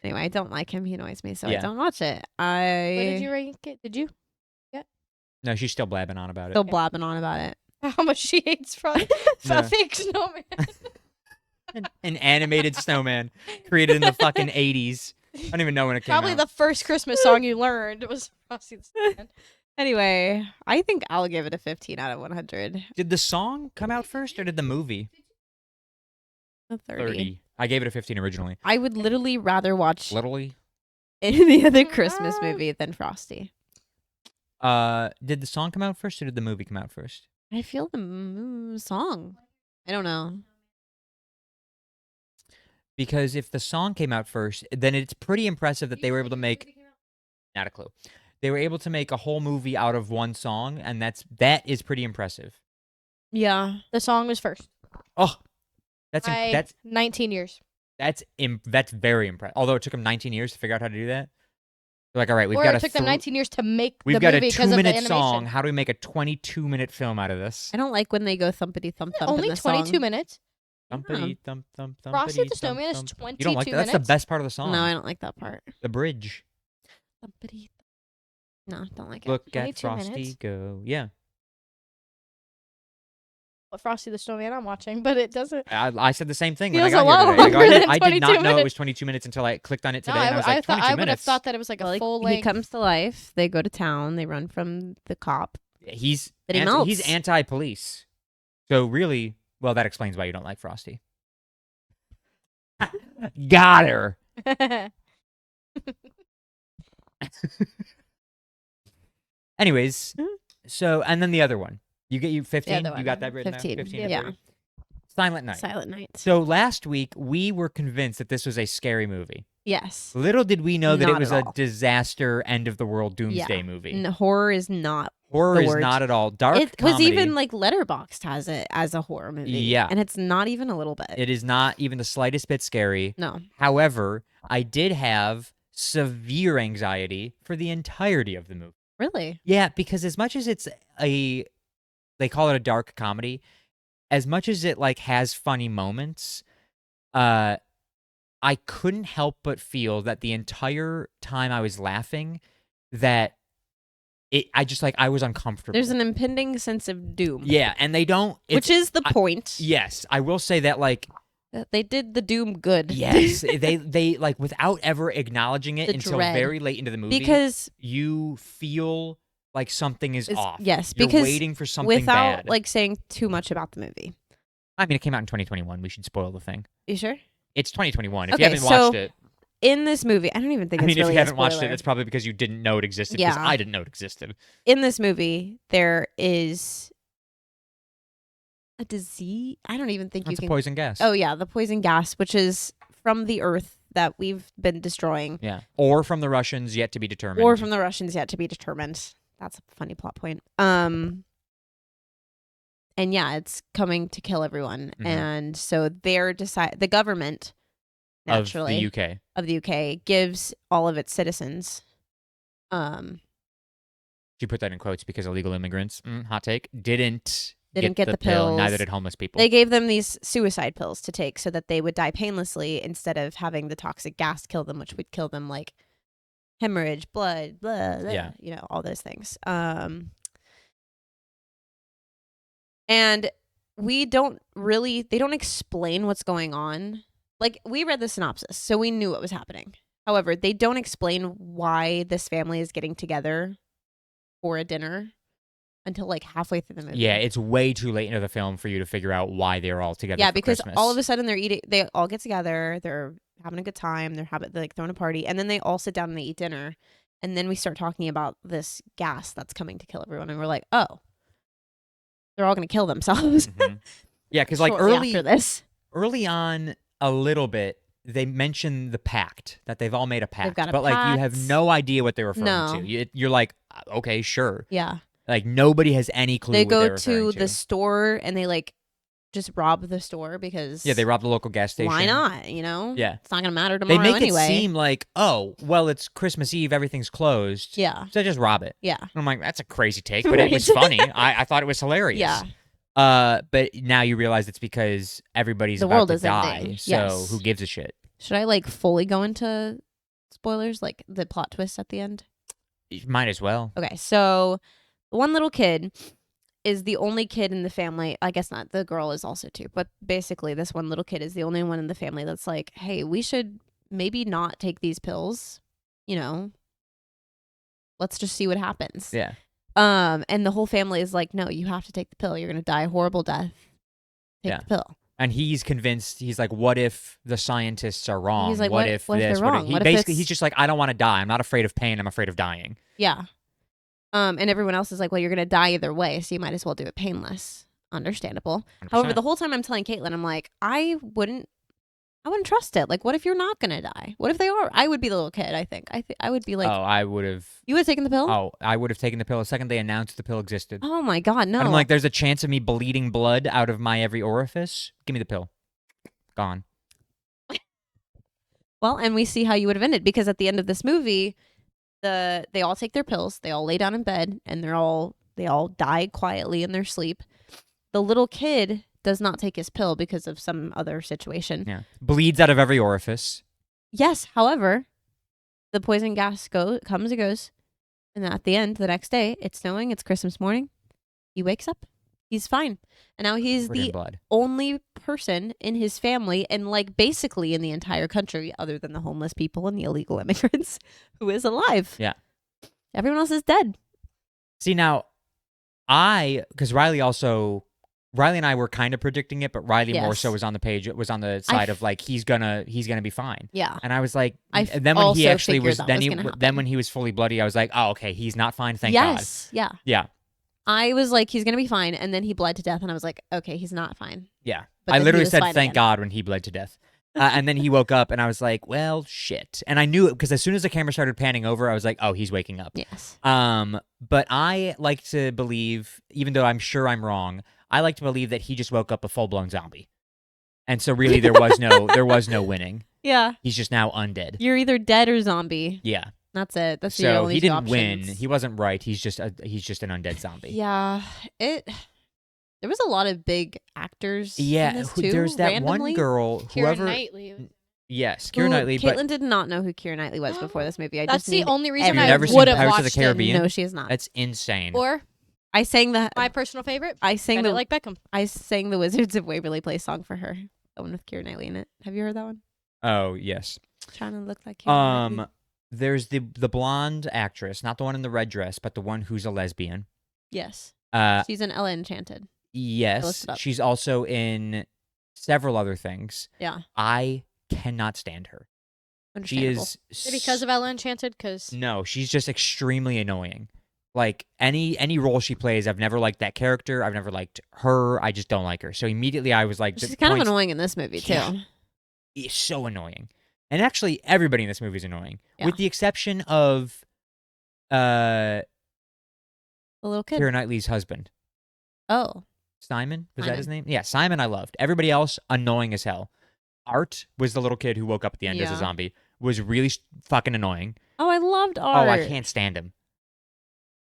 Anyway, I don't like him. He annoys me, so Yeah. I don't watch it. Where did I you rank it? Did you? no, she's still blabbing on about it. still blabbing on about it. How much she hates Frosty? No. A fake snowman. An animated snowman created in the fucking 80s. I don't even know when it came Probably out. the first Christmas song you learned was Frosty the Snowman. Anyway, I think I'll give it a 15 out of 100. Did the song come out first or did the movie? A 30. I gave it a 15 originally. I would literally rather watch Literally. any other Christmas movie than Frosty. Did the song come out first or did the movie come out first? I feel the song. I don't know. Because if the song came out first, then it's pretty impressive that they were able to make not a clue. They were able to make a whole movie out of one song, and that is pretty impressive. Yeah. The song was first. Oh, that's By 19 years. that's very impressive. Although it took them 19 years to figure out how to do that. They're like, all right, we've Or got it took them 19 years to make We've the got movie a because of the 2-minute animation. song. How do we make a 22-minute film out of this? I don't like when they go thumpity thump thump Only in the 22 song. minutes. Thumpity thump thump thumpity. Frosty the thump, Snowman is thump, thump. 22 You don't like that? That's the minutes. best part of the song. No, I don't like that part. The bridge. Thumpity No, don't like it. Look at 22 Frosty minutes? go. Yeah. What Frosty the Snowman I'm watching, but it doesn't. I said the same thing when I Feels got a lot here today. I go, longer than I did not 22 know it was minutes. 22 minutes until I clicked on it No, today, and I was I like, thought 22 I would have minutes. thought that it was like Well, a like, full he length. comes to life. They go to town. They run from the cop. He's But he he's melts. anti-police. So really, well, that explains why you don't like Frosty. Got her. Anyways, so and then the other one. You get 15. other You one. got that written 15, down? 15 yeah. and 30. Silent Night. Silent Night. So last week we were convinced that this was a scary movie. Yes. Little did we know that it Not was at a all. disaster, end of the world doomsday movie. Horror is not. Horror the is word. not at all. Dark It comedy. was even like Letterboxd has it as a horror movie. Yeah. And it's not even a little bit. It is not even the slightest bit scary. No. However, I did have severe anxiety for the entirety of the movie. Really? Yeah, because as much as it's they call it a dark comedy, as much as it like has funny moments, I couldn't help but feel that the entire time I was laughing, that I was uncomfortable. There's an impending sense of doom. Yeah, and they don't, Which is the point. Yes, I will say that like. They did the doom good. Yes, they like without ever acknowledging it The until dread. very late into the movie. Because you feel like something is off. Yes, You're because waiting for something without bad. like saying too much about the movie. I mean, it came out in 2021. We should spoil the thing. You sure? It's 2021. If Okay, you haven't so watched it, in this movie, I don't even think I it's mean, if really you a haven't watched it, spoiler. it's probably because you didn't know it existed. Because Yeah. I didn't know it existed. In this movie, there is a disease. I don't even think That's you a can. poison gas. Oh yeah, the poison gas, which is from the earth that we've been destroying, Yeah. Or from the Russians, yet to be determined. or from the Russians, yet to be determined. That's a funny plot point. And yeah, it's coming to kill everyone, Mhm. and so the government, naturally, of the UK. of the UK gives all of its citizens, She put that in quotes because illegal immigrants, hot take, didn't get the pill. pills. Neither did homeless people. They gave them these suicide pills to take so that they would die painlessly instead of having the toxic gas kill them, which would kill them like hemorrhage, blood, blah, blah, Yeah. all those things. And they don't explain what's going on. Like, we read the synopsis, so we knew what was happening. However, they don't explain why this family is getting together for a dinner until like halfway through the movie. Yeah, it's way too late into the film for you to figure out why they're all together. Yeah, for because Christmas. all of a sudden they all get together, they're having a good time, they're like throwing a party, and then they all sit down and they eat dinner, and then we start talking about this gas that's coming to kill everyone, and we're like, oh, they're all gonna kill themselves. Mhm. Yeah, because like shortly after this, early on, a little bit, they mention the pact that they've all made a pact, got a but like you have pact. no idea what they're referring No. to. You're like, okay, sure. yeah, Like nobody has any clue. they what they're go referring to the store and they like just rob the store because Yeah, they robbed the local gas station. why not? Yeah. it's not gonna matter They tomorrow make anyway. it seem like, oh, well, it's Christmas Eve, everything's closed. Yeah, So just rob it. yeah, And I'm like, that's a crazy take, but it was Right. funny. I thought it was hilarious. yeah. But now you realize it's because everybody's The about world to is die. ending. So Yes. who gives a shit? Should I like fully go into spoilers, like the plot twist at the end? You might as well. Okay, so one little kid is the only kid in the family. I guess not. The girl is also too, but basically, this one little kid is the only one in the family that's like, "Hey, we should maybe not take these pills. Let's just see what happens." Yeah. And the whole family is like, "No, you have to take the pill. You're gonna die a horrible death. Take Yeah. the pill." And he's convinced. He's like, "What if the scientists are wrong? He's like, what what if if they're this? wrong? He What if basically, it's- he's just like, I don't want to die. I'm not afraid of pain. I'm afraid of dying." Yeah. And everyone else is like, "Well, you're gonna die either way, so you might as well do it painless." Understandable. 100%. However, the whole time I'm telling Caitlin, I'm like, I wouldn't trust it. Like, what if you're not gonna die? What if they are? I would be the little kid. I think. I would be like, I would have. you would have taken the pill? Oh, I would have taken the pill the second they announced the pill existed. Oh my god, no. And I'm like, there's a chance of me bleeding blood out of my every orifice. Give me the pill. Gone. Well, and we see how you would have ended because at the end of this movie, they all take their pills, they all lay down in bed, and they all die quietly in their sleep. The little kid does not take his pill because of some other situation. Yeah. Bleeds out of every orifice. Yes, however, the poison gas comes and goes, And at the end, the next day, it's snowing. It's Christmas morning. He wakes up. He's fine. And now he's Covered in the blood. only person in his family and like basically in the entire country, other than the homeless people and the illegal immigrants, who is alive. Yeah. Everyone else is dead. See, now, because Riley and I were kind of predicting it, but Riley more Yes. so was on the side of like he's gonna be fine. Yeah. And I was like, I and then when he also actually figured was, that then was he gonna then happen. when he was fully bloody, I was like, oh, okay, he's not fine. Thank God. Yes. Yeah. Yeah. I was like, he's gonna be fine, and then he bled to death, and I was like, okay, he's not fine. Yeah. But I then he literally was said fine thank again. God when he bled to death. And then he woke up, and I was like, well, shit. And I knew it because as soon as the camera started panning over, I was like, oh, he's waking up. Yes. But I like to believe, even though I'm sure I'm wrong, I like to believe that he just woke up a full blown zombie, and so really there was no winning. Yeah. He's just now undead. You're either dead or zombie. Yeah. That's it. That's the So only he two didn't win. options. He wasn't right. He's just an undead zombie. Yeah. There was a lot of big actors. Yeah. In this too, There's that randomly. one girl. Keira Whoever. Knightley. Yes, Keira Who- Knightley. Caitlin did not know who Keira Knightley was before this movie. That's the only reason You've I never seen would have Pirates of the watched it. Caribbean? No, she is not. That's insane. Or I sang my personal favorite, I sang Kinda the like Beckham. I sang the Wizards of Waverly Place song for her. The one with Keira Knightley in it. Have you heard that one? Oh yes. Trying to look like Keira Knightley. There's the blonde actress, not the one in the red dress, but the one who's a lesbian. Yes. Uh, She's in Ella Enchanted. looked yes, it up. she's also in several other things. Yeah. I cannot stand her. She Understandable. is Because of Ella Enchanted, because No, she's just extremely annoying. Like any role she plays, I've never liked that character. I've never liked her. I just don't like her. So immediately I was like, She's kind of annoying in this movie too. Yeah. It's so annoying. And actually, everybody in this movie is annoying, Yeah. with the exception of The little kid. Keira Knightley's husband, Oh. Simon. Was that his Simon. name? Yeah, Simon. I loved. Everybody else annoying as hell. Art was the little kid who woke up at the end as a Yeah. zombie. Was really fucking annoying. Oh, I loved Art. Oh, I can't stand him.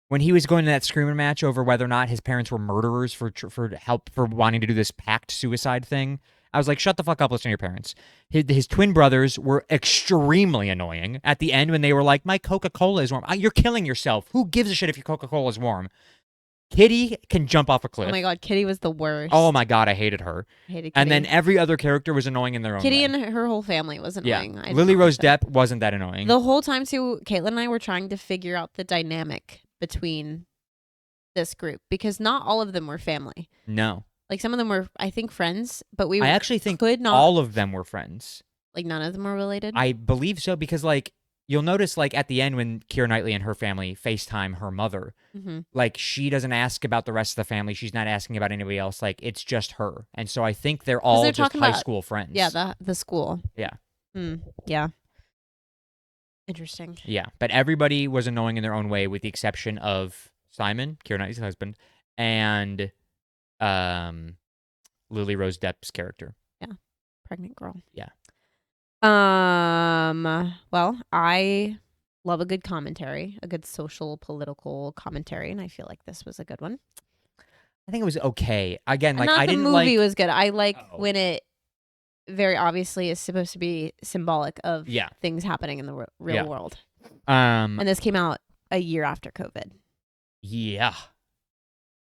When he was going to that screaming match over whether or not his parents were murderers for wanting to do this pact suicide thing, I was like, shut the fuck up, listen to your parents. His twin brothers were extremely annoying at the end when they were like, my Coca-Cola is warm. You're killing yourself. Who gives a shit if your Coca-Cola is warm? Kitty can jump off a cliff. Oh my god, Kitty was the worst. Oh my god, I hated her. I hated Kitty. And then every other character was annoying in their own Kitty way. and her whole family was annoying. I Yeah. did Lily not Rose like them. Depp wasn't that annoying. The whole time too, Caitlin and I were trying to figure out the dynamic between this group because not all of them were family. No. Like some of them were, I think, friends, but we I actually think could not. all of them were friends. Like none of them were related. I believe so because, like, you'll notice, like, at the end when Keira Knightley and her family FaceTime her mother, Mm-hmm. like, she doesn't ask about the rest of the family. She's not asking about anybody else. Like, it's just her. And so I think they're all they're just talking high about- school friends. Yeah, the school. Yeah. Yeah. Interesting. Yeah. But everybody was annoying in their own way with the exception of Simon, Keira Knightley's husband, and Lily Rose Depp's character. Pregnant girl. Yeah. Well, I love a good commentary, a good social political commentary, and I feel like this was a good one. I think it was okay. Again, like, Not I the didn't movie like... was good. I like Oh. when it very obviously is supposed to be symbolic of Yeah. things happening in the real Yeah. world. And And this came out a year after COVID. yeah.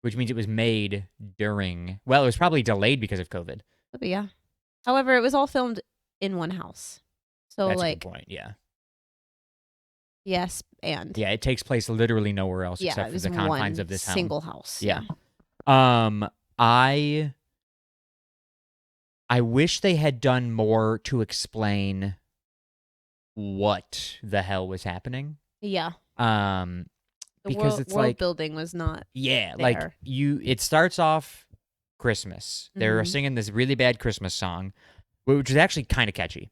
Which means it was made during... Well, it was probably delayed because of COVID. But yeah. However, it was all filmed in one house. So That's a like good point, yeah. yes and Yeah, it takes place literally nowhere else yeah, except it for was the confines one of this single house. Yeah. I wish they had done more to explain what the hell was happening. Yeah. Um, The because world, it's world like building was not yeah, there. like it starts off Christmas. They're Mhm. singing this really bad Christmas song, which is actually kind of catchy.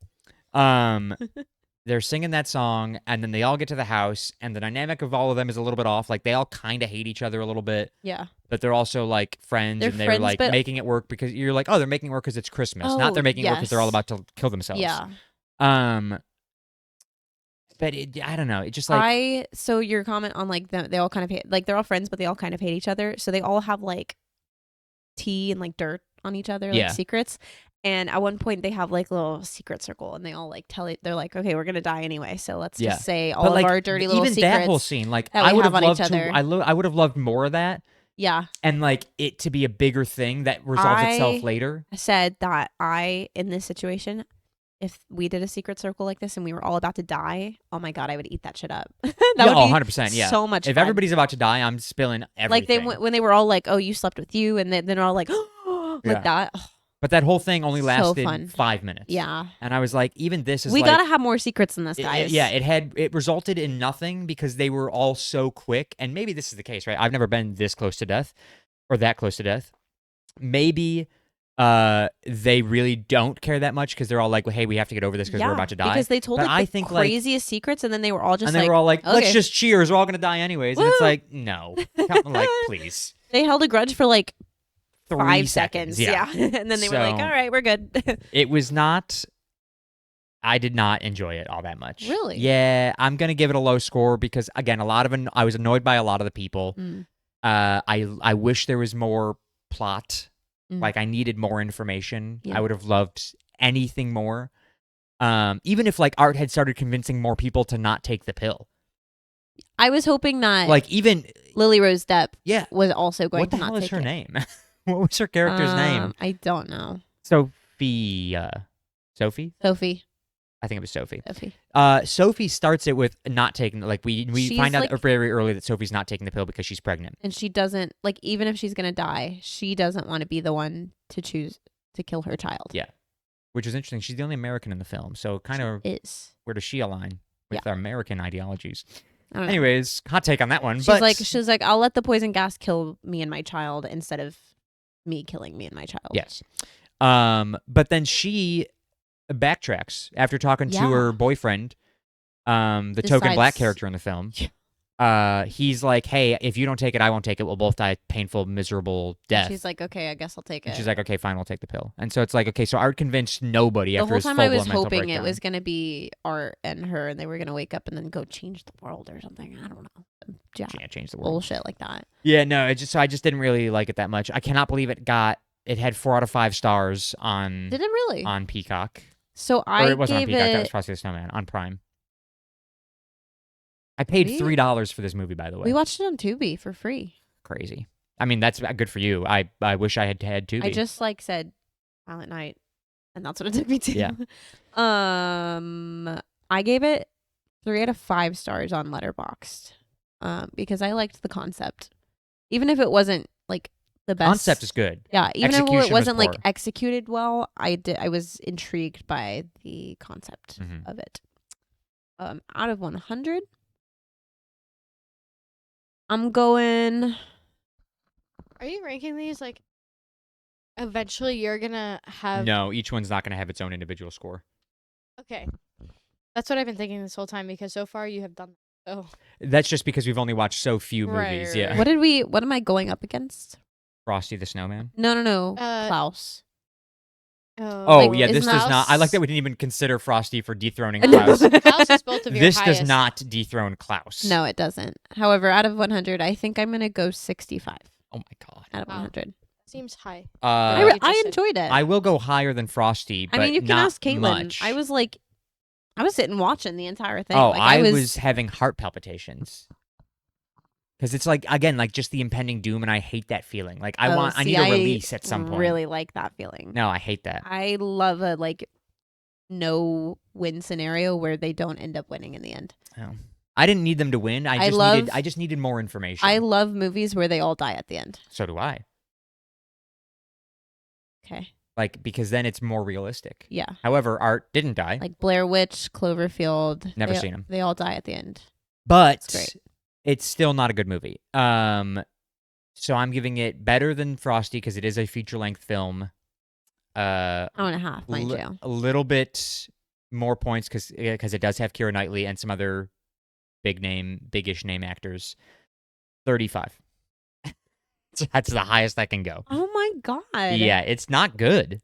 They're singing that song, and then they all get to the house, and the dynamic of all of them is a little bit off. Like, they all kind of hate each other a little bit, Yeah. but they're also, like, friends, They're and they're, friends, like, but- making it work because you're like, oh, they're making it work because it's Christmas. Not Oh, they're making it work because they're all yes. about to kill themselves. Yeah. But I don't know. It just, like... So your comment on like they all kind of hate, like they're all friends, but they all kind of hate each other. So they all have like tea and like dirt on each other, like Yeah. secrets. And at one point, they have like a little secret circle, and they all like they're like, okay, we're gonna die anyway, so let's just say all of our dirty little secrets. Even that whole scene, like that I we would have have on each loved to. other. I would have loved more of that, Yeah, and like it to be a bigger thing that resolves itself later. I said that in this situation, if we did a secret circle like this and we were all about to die, oh my God, I would eat that shit up. That would be 100%. Yeah, so much if fun. everybody's about to die, I'm spilling everything. Like when they were all like, "Oh, you slept with you," and then they're all like, like that. Oh, but that whole thing only So lasted fun. 5 minutes. yeah, And I was like, even this is we like, gotta have more secrets than this, guys. it resulted in nothing because they were all so quick. And maybe this is the case, right? I've never been this close to death or that close to death. Maybe they really don't care that much because they're all like, well, hey, we have to get over this because we're about to die. Because they told But like I the think, like- craziest secrets, and then they were all just and they like, were all like, let's okay. just cheers. We're all going to die anyways. And it's Woo! like, no. Like, please. they held a grudge for like 3 5 seconds. Yeah. And then they were like, So- all right, we're good. It was not. I did not enjoy it all that much. Really? Yeah, I'm gonna give it a low score because again, I was annoyed by a lot of the people. Mm. I wish there was more plot. Mm. Like I needed more information. Yeah. I would have loved anything more. Even if like Art had started convincing more people to not take the pill. I was hoping that Like even Lily Rose Depp yeah. was also going What the to not hell is take her it. name? What was her character's name? I don't know. Sophie. Sophie? Sophie. I think it was Sophie. Sophie. Sophie starts it with not taking like we She's find out like- very early that Sophie's not taking the pill because she's pregnant. And she doesn't like, even if she's gonna die, she doesn't want to be the one to choose to kill her child. Yeah. Which is interesting. She's the only American in the film, so kind of Is where does she align with our American ideologies? I don't know. Anyways, hot take on that one. She's but like, I'll let the poison gas kill me and my child instead of me killing me and my child. yes. But then she backtracks after talking to Yeah. her boyfriend, the token black Decides- character in the film. He's like, hey, if you don't take it, I won't take it. We'll both die painful, miserable death. She's like, okay, I guess I'll take And it. she's like, okay, fine, we'll take the pill. And so it's like, okay, so Art convinced nobody the after whole his time I was full-blown mental hoping it breakdown. was gonna be Art and her, and they were gonna wake up and then go change the world or something. I don't know. Yeah, Can't change the world. bullshit like that. Yeah, no, I just didn't really like it that much. I cannot believe it had 4 out of 5 stars on Did it really? on Peacock. So Or I it wasn't on gave Peacock, that was it. Frosty the Snowman on Prime. I paid We- $3 for this movie, by the way. We watched it on Tubi for free. Crazy. I mean, that's good for you. I wish I had Tubi. I just like said Silent Night, and that's what it took me to. Yeah. I gave it 3 out of 5 stars on Letterboxd, because I liked the concept, even if it wasn't like the best. Concept is good. Yeah, even if Execution it was wasn't like poor. executed well, I was intrigued by the concept Mhm. of it. Out of 100, I'm going. Are you ranking these like? Eventually, you're gonna have. No, each one's not going to have its own individual score. Okay, that's what I've been thinking this whole time because so far you have done. So That's just because we've only watched so few Right, movies. right, Yeah. right. What am I going up against? Frosty the Snowman. No. Uh, Klaus. Oh, Like, yeah, is this does not. I like Klaus- that we didn't even consider Frosty for dethroning No. Klaus. Klaus is both of your This highest. does not dethrone Klaus. No, it doesn't. However, out of 100, I think I'm gonna go 65 Oh my god. out of Wow. 100. Seems high. I you just said. enjoyed it. I will go higher than Frosty, but I mean, you can not ask Caitlin. much. I was sitting watching the entire thing. Oh, Like, I was having heart palpitations. Because it's like, again, like just the impending doom, and I hate that feeling. Like, I need a release at some point. Really like that feeling. No, I hate that. I love a no win scenario where they don't end up winning in the end. Oh. I didn't need them to win. I just needed more information. I love movies where they all die at the end. So do I. Okay. Like, because then it's more realistic. Yeah. However, Art didn't die. Like Blair Witch, Cloverfield. Never seen 'em. They all die at the end. But It's great. it's still not a good movie. So I'm giving it better than Frosty because it is a feature-length film. Hour and a half, mind you. A little bit more points because it does have Keira Knightley and some other big-ish name actors. 35. That's the highest I can go. Oh my god. Yeah, it's not good.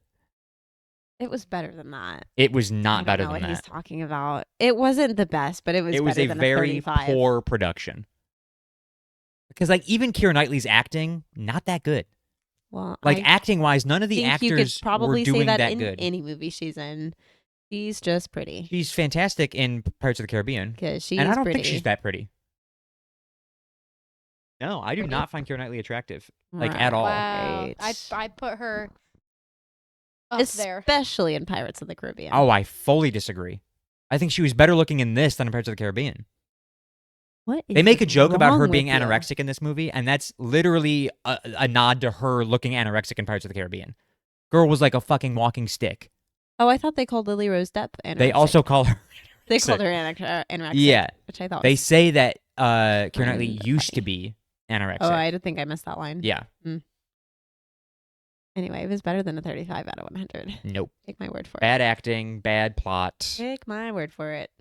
It was better than that. It was I not don't better know than what he's that. talking about. It wasn't the best, but it was It was better a than very 35. poor production. Because like even Keira Knightley's acting, not that good. Well, Like I acting wise, none of the think you actors could probably were say doing that in good. any movie she's in. She's just pretty. She's fantastic in Pirates of the Caribbean, Because she's and I don't pretty. think she's that pretty. No, I do Pretty? not find Keira Knightley attractive, like at all. Wow. Right. I put her up there. Especially in Pirates of the Caribbean. Oh, I fully disagree. I think she was better looking in this than in Pirates of the Caribbean. What is They make a joke about her wrong being with you? anorexic in this movie, and that's literally a nod to her looking anorexic in Pirates of the Caribbean. Girl was like a fucking walking stick. Oh, I thought they called Lily Rose Depp anorexic. They also call her. They called her anorexic. Yeah. Which I thought They was... say that Keira Knightley Fine, used to okay. be anorexic. Oh, I didn't think I missed that line. Yeah. Anyway, it was better than a 35 out of 100. Nope. Take my word for it. Bad acting, bad plot. Take my word for it.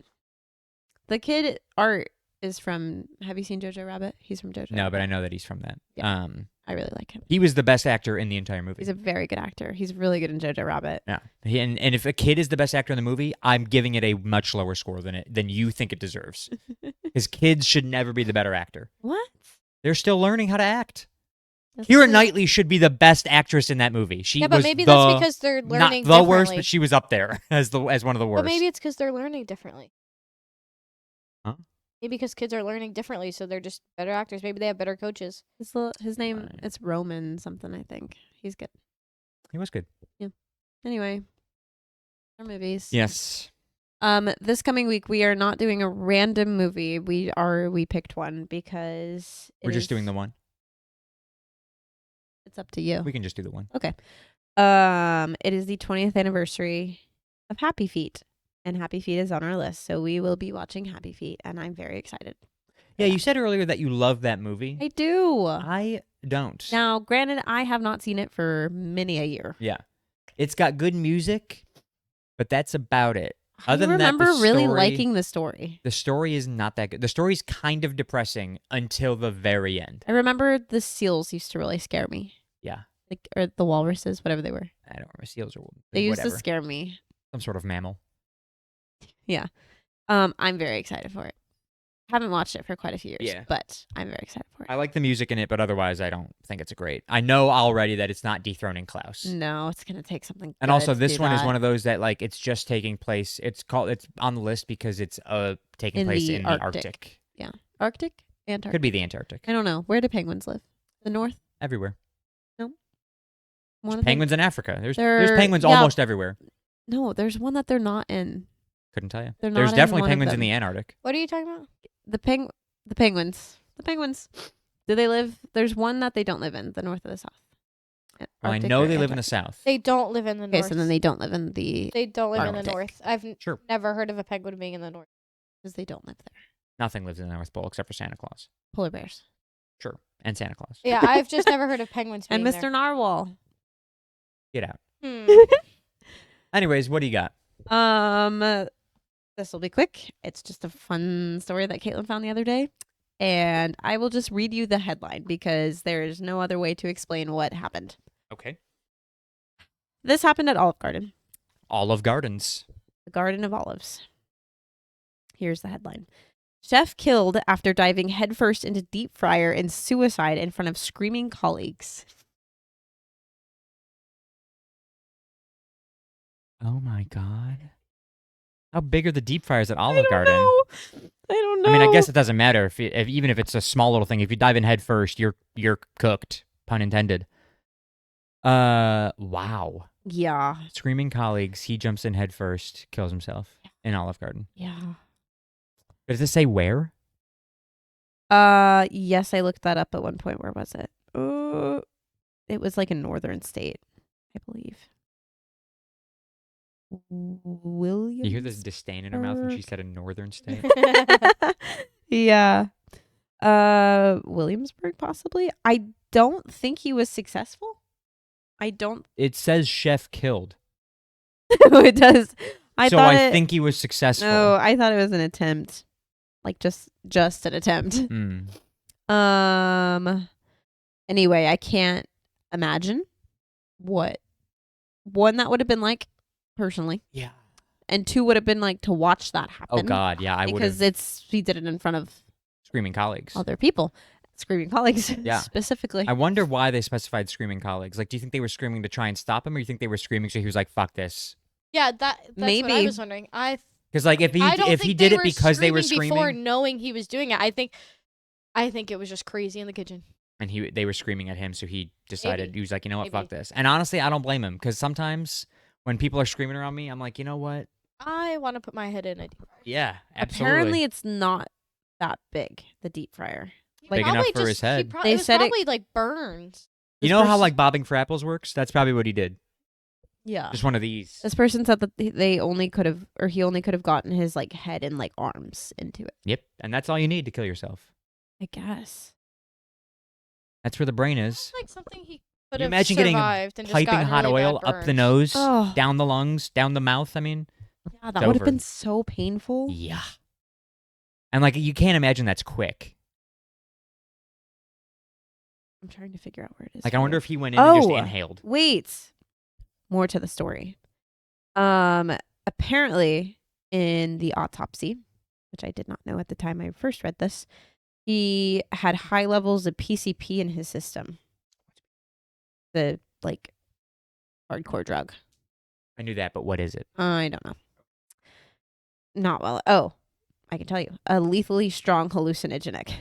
The kid Art is from... Have you seen Jojo Rabbit? He's from Jojo No, Rabbit. but I know that he's from that. Yeah. I really like him. He was the best actor in the entire movie. He's a very good actor. He's really good in Jojo Rabbit. Yeah. And if a kid is the best actor in the movie, I'm giving it a much lower score than you think it deserves. Because kids should never be the better actor. What? They're still learning how to act. That's Keira true. Knightley should be the best actress in that movie. She Yeah, but was maybe the, that's because they're not learning the differently. worst, but she was up there as one of the worst. But maybe it's because they're learning differently. Huh? Maybe because kids are learning differently, so they're just better actors. Maybe they have better coaches. His name, Fine. it's Roman something, I think. He's good. He was good. Anyway, our movies. Yes. This coming week we are not doing a random movie. We picked one because We're just doing the one. It's up to you. We can just do the one. It is the 20th anniversary of Happy Feet, and Happy Feet is on our list, so we will be watching Happy Feet, and I'm very excited. Yeah, you said earlier that you love that movie. I do. I don't. Now, granted, I have not seen it for many a year. Yeah. It's got good music, but that's about it. I Other than that, remember the really story- liking the story. The story is not that good. The story's kind of depressing until the very end. I remember the seals used to really scare me. Yeah. Like, or the walruses, whatever they were. I don't remember. Seals or They used whatever. to scare me. Some sort of mammal. I'm very excited for it. Haven't watched it for quite a few years, Yeah. but I'm very excited for it. I like the music in it, but otherwise I don't think it's great. I know already that it's not dethroning Klaus. No, it's gonna take something. And good also to this do one is that. one of those that like it's just taking place. It's on the list because it's taking In place the in the Arctic. Arctic, Antarctic. Could be the Antarctic. I don't know. Where do penguins live? The north. Everywhere. One There's of them- penguins in Africa. There's They're- penguins yeah. almost everywhere. No, there's one that they're not in. Couldn't tell you. They're There's not in definitely one of penguins in them. the Antarctic. What are you talking about? The penguins. The penguins. Do they live? There's one that they don't live in. The north or the south. Well, I Arctic know or they live in the Antarctic. south. They don't live in the Okay, north. so then they don't live in the They don't live in the Arctic. north. I've Sure. never heard of a penguin being in the north. because they don't live there. Nothing lives in the North Pole except for Santa Claus. Polar bears Sure. And Santa Claus. Yeah, I've just never heard of penguins being and Mr. Narwhal. Get out. there. Anyways, what do you got? This will be quick. It's just a fun story that Caitlin found the other day. And I will just read you the headline because there is no other way to explain what happened. Okay. This happened at Olive Garden, Olive Gardens. the Garden of Olives. Here's the headline. Chef killed after diving headfirst into deep fryer in suicide in front of screaming colleagues. Oh my god. How big are the deep fryers at Olive Garden? I don't know. I mean, I guess it doesn't matter if even if it's a small little thing. If you dive in head first, you're cooked. Pun intended. Wow. Yeah. Screaming colleagues. He jumps in head first, kills himself in Olive Garden. Yeah. Does this say where? Yes, I looked that up at one point. Where was it? It was like a northern state, I believe. William. You hear this disdain in her mouth when she said a northern state? Yeah. Williamsburg, possibly. I don't think he was successful. I don't. It says chef killed. It does. I think he was successful. No, I thought it was an attempt. Like just an attempt. Hmm. Anyway, I can't imagine what one that would have been like personally, Yeah. and two would have been like to watch that happen. Oh God, yeah, I would because have he did it in front of screaming colleagues. other people. screaming colleagues Yeah. specifically. I wonder why they specified screaming colleagues. Like, do you think they were screaming to try and stop him, or you think they were screaming so he was like, "Fuck this"? Yeah, that's what I Maybe. was wondering. Because like if I don't he think did they it because they were screaming before screaming, knowing he was doing it. I think it was just crazy in the kitchen. and they were screaming at him, so he decided Maybe. he was like, you know what, fuck Maybe. this. And honestly, I don't blame him because sometimes when people are screaming around me, I'm like, you know what? I want to put my head in it. Yeah, absolutely. Apparently, it's not that big. The deep fryer. Big enough for his head. They They said it- probably like burns. You This know how person- like bobbing for apples works? That's probably what he did. Yeah. Just one of these. This person said that he only could have gotten his like head and like arms into it. Yep, and that's all you need to kill yourself. I guess. That's where the brain is. It's like something he Can could you have imagine getting survived and just Piping gotten hot really oil bad up the burns. nose, Oh, down the lungs, down the mouth. I mean, yeah, that it's would have over. been so painful. Yeah. And like you can't imagine that's quick. I'm trying to figure out where it is. Like I wonder if he went in and just Oh. inhaled. Wait. More to the story. Apparently in the autopsy, which I did not know at the time I first read this, he had high levels of PCP in his system. The like hardcore drug. I knew that, but what is it? I don't know. Not well. Oh, I can tell you. A lethally strong hallucinogenic.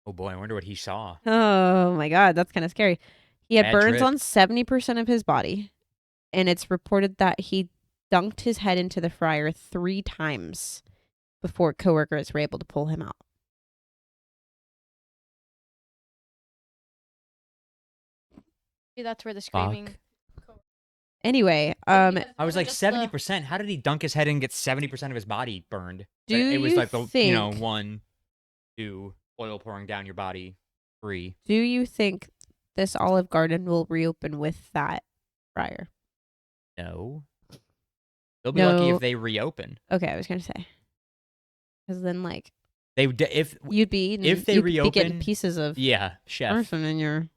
Oh boy, I wonder what he saw. Oh my god, that's kind of scary. He had Bad burns trip. on 70% of his body, and it's reported that he dunked his head into the fryer 3 times before coworkers were able to pull him out. Maybe that's where the screaming. Anyway, I was like Just the- 70%. How did he dunk his head in and get 70% of his body burned? do But it was you like the think 1, 2, oil pouring down your body, 3. do you think this Olive Garden will reopen with that fryer? No. They'll be lucky No. if they reopen. Okay, I was going to say. Cuz then like They if you'd be if they you could be getting reopen- pieces of yeah, chef person in your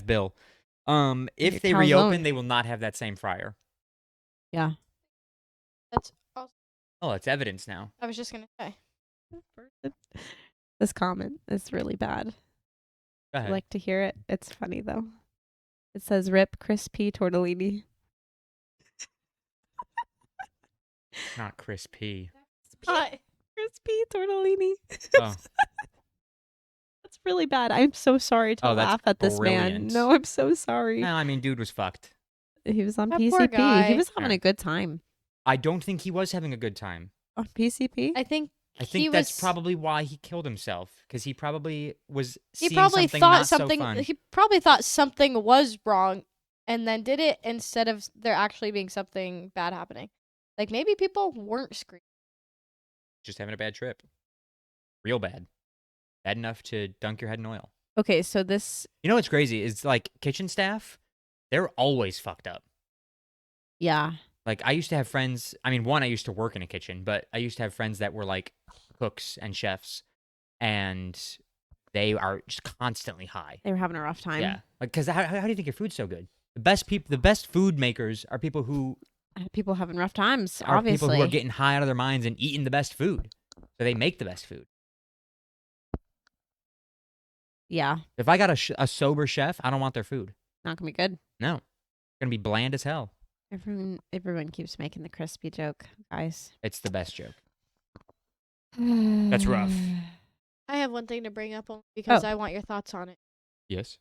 Bill. your If they calzone. reopen, they will not have that same fryer. yeah. That's. Also, Oh, it's evidence now. I was just gonna say. This comment is really bad. Go I ahead. like to hear it. It's funny though. It says "Rip crispy tortellini." Not crispy. Crispy tortellini. Oh. That's really bad. I'm so sorry to Oh, that's laugh at this brilliant. man. No, I'm so sorry. No, I mean, dude was fucked. He was on That poor PCP. guy. He was having Yeah. a good time I don't think he was having a good time. on PCP. I think. I he think that's was- probably why he killed himself, because he probably was He seeing probably something thought not something. so fun. He probably thought something was wrong, and then did it instead of there actually being something bad happening. Like maybe people weren't screaming. Just having a bad trip. Real bad. Bad enough to dunk your head in oil. Okay, so this, You know what's crazy is like kitchen staff, they're always fucked up. yeah, Like I used to have friends, I mean, one, I used to work in a kitchen, but I used to have friends that were like cooks and chefs, and they are just constantly high. they were having a rough time. Yeah. Like, because how do you think your food's so good? The best food makers are people who People having rough times, are obviously. people who are getting high out of their minds and eating the best food. So they make the best food. Yeah, If I got a sober chef, I don't want their food. not gonna be good. No. It's going to be bland as hell. Everyone keeps making the crispy joke, guys. It's the best joke. That's rough. I have one thing to bring up because Oh. I want your thoughts on it. Yes.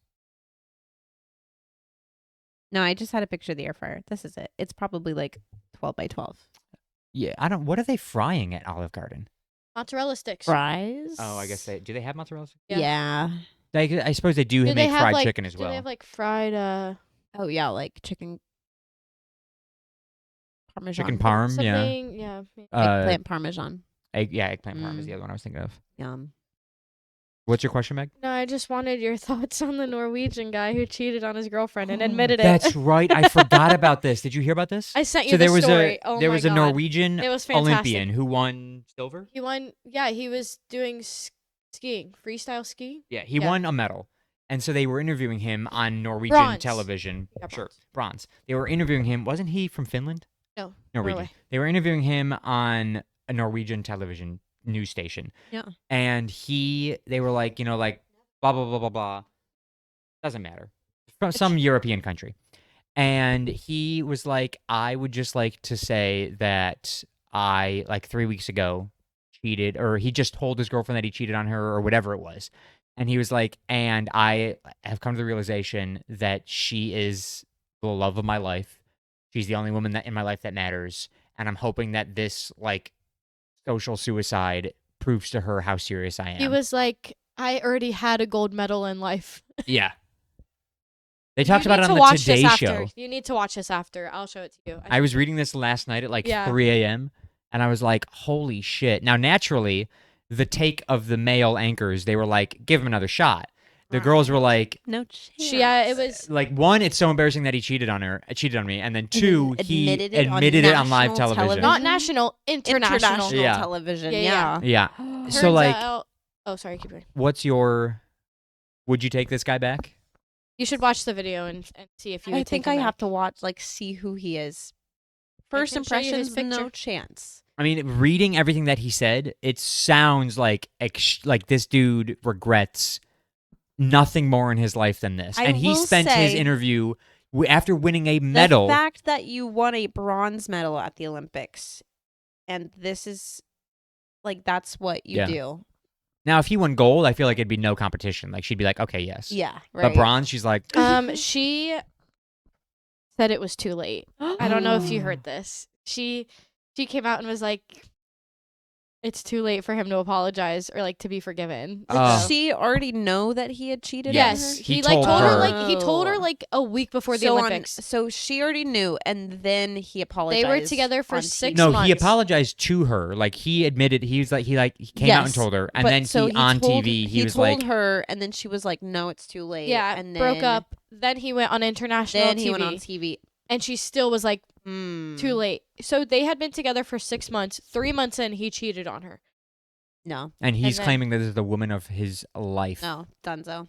No, I just had a picture of the air fryer. This is it. It's probably like 12 by 12. Yeah, I don't. What are they frying at Olive Garden? Mozzarella sticks. Fries? Oh, I guess do they have mozzarella sticks? Yeah. Yeah. I suppose they do Do they make have fried like, chicken as do well. they have like fried Oh, yeah, like chicken parmesan. Chicken parm, yeah. something? Yeah. maybe. Eggplant parmesan. Eggplant parm is Mm. the other one I was thinking of. Yum. What's your question, Meg? No, I just wanted your thoughts on the Norwegian guy who cheated on his girlfriend and admitted it. That's right. I forgot about this. Did you hear about this? I sent you So the there was story. a Oh there my was God. a Norwegian It was fantastic. Olympian who won silver. He won. Yeah, he was doing skiing, freestyle skiing. Yeah, he Yeah. won a medal. And so they were interviewing him on Norwegian Bronze. television. Yeah, Sure, bronze. bronze. They were interviewing him. Wasn't he from Finland? No, Norwegian. Norway. They were interviewing him on a Norwegian television news station. Yeah. And they were like, blah blah blah blah blah. Doesn't matter. From some European country. And he was like, I would just like to say that I, like 3 weeks ago, cheated, or he just told his girlfriend that he cheated on her or whatever it was. And he was like, and I have come to the realization that she is the love of my life. She's the only woman that in my life that matters. And I'm hoping that this, like, social suicide proves to her how serious I am. He was like, I already had a gold medal in life. Yeah. They talked about it on the Today Show. You need to watch this after. I'll show it to you. I was reading this last night at like 3 a.m. and I was like, holy shit. Now, naturally, the take of the male anchors, they were like, give him another shot. The girls were like, no chance. Yeah, it was like, one, it's so embarrassing that he cheated on me, and then two, he admitted it on live television. Not national, international television. Yeah. Yeah. Turns So, like, out, oh, sorry, keep going. would you take this guy back? You should watch the video and see if you would I think take him I have back. to watch, like, see who he is. First can show you his impressions, no picture. chance. I mean, reading everything that he said, it sounds like this dude regrets nothing more in his life than this. I And he will spent his say- interview after winning a medal. The fact that you won a bronze medal at the Olympics, and this is, like, that's what you Yeah. do. Now, if he won gold, I feel like it'd be no competition. Like, she'd be like, okay, yes. Yeah, right. But bronze, she's like, She said it was too late. I don't know if you heard this. She came out and was like, it's too late for him to apologize or like to be forgiven. Oh. Did she already know that he had cheated Yes, on her? He like told told her her. like he told her like a week before the So Olympics. so she already knew, and then he apologized. They were together for on 6 TV. no, he months. apologized to her. Like, he admitted, he came out and Yes, told her. And But then so he on told, TV, he was told like, her, and then she was like, "No, it's too late." Yeah, and then broke up. Then he went on international Then TV. he went on TV. And she still was like, too late. So they had been together for 6 months. 3 months in, he cheated on her. No, and he's then- claiming that this is the woman of his life. no, Dunzo,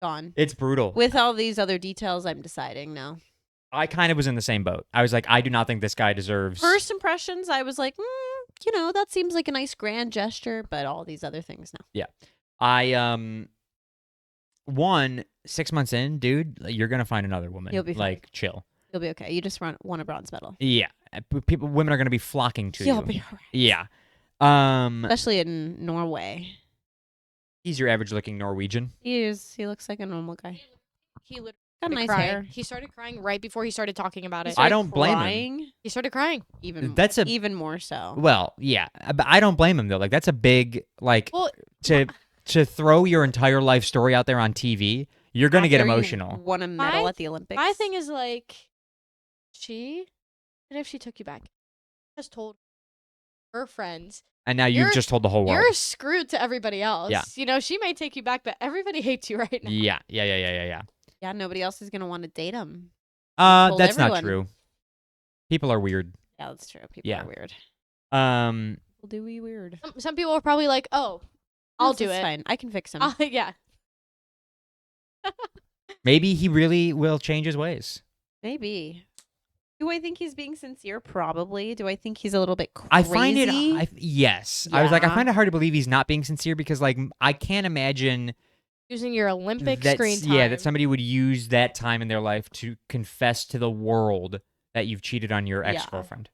gone. It's brutal. With all these other details, I'm deciding no. I kind of was in the same boat. I was like, I do not think this guy deserves. First impressions, I was like, that seems like a nice grand gesture, but all these other things, no. I 6 months in, dude, you're gonna find another woman. You'll be fine. like, chill. You'll be okay. You just won a bronze medal. Yeah, women are gonna be flocking to You'll you. be alright. Yeah. Especially in Norway. He's your average looking Norwegian. He is. He looks like a normal guy. He literally Got started nice crying. hair. He started crying right before he started talking about it. I don't blame him. Crying, He started crying. even more so. Well, yeah, but I don't blame him though. Like, that's a big, like, Well, to throw your entire life story out there on TV. You're gonna get After you emotional. Won a medal My- at the Olympics. my thing is like, and if she took you back, just told her friends, And now you've You're- just told the whole world. you're screwed to everybody else. Yeah. You know, she may take you back, but everybody hates you right now. Yeah. Yeah, nobody else is gonna want to date him. Told That's not everyone. true. People are weird. Yeah, that's true. People Yeah. are weird. Um, People do be weird. Some people are probably like, oh, I'll This do is it. Fine. I can fix him. Yeah. maybe he really will change his ways. Maybe. Do I think he's being sincere? Probably. Do I think he's a little bit crazy? I find it. Yes, I was like, I Yeah. find it hard to believe he's not being sincere because, like, I can't imagine Using your Olympic that screen time. yeah, that somebody would use that time in their life to confess to the world that you've cheated on your Yeah. ex-girlfriend.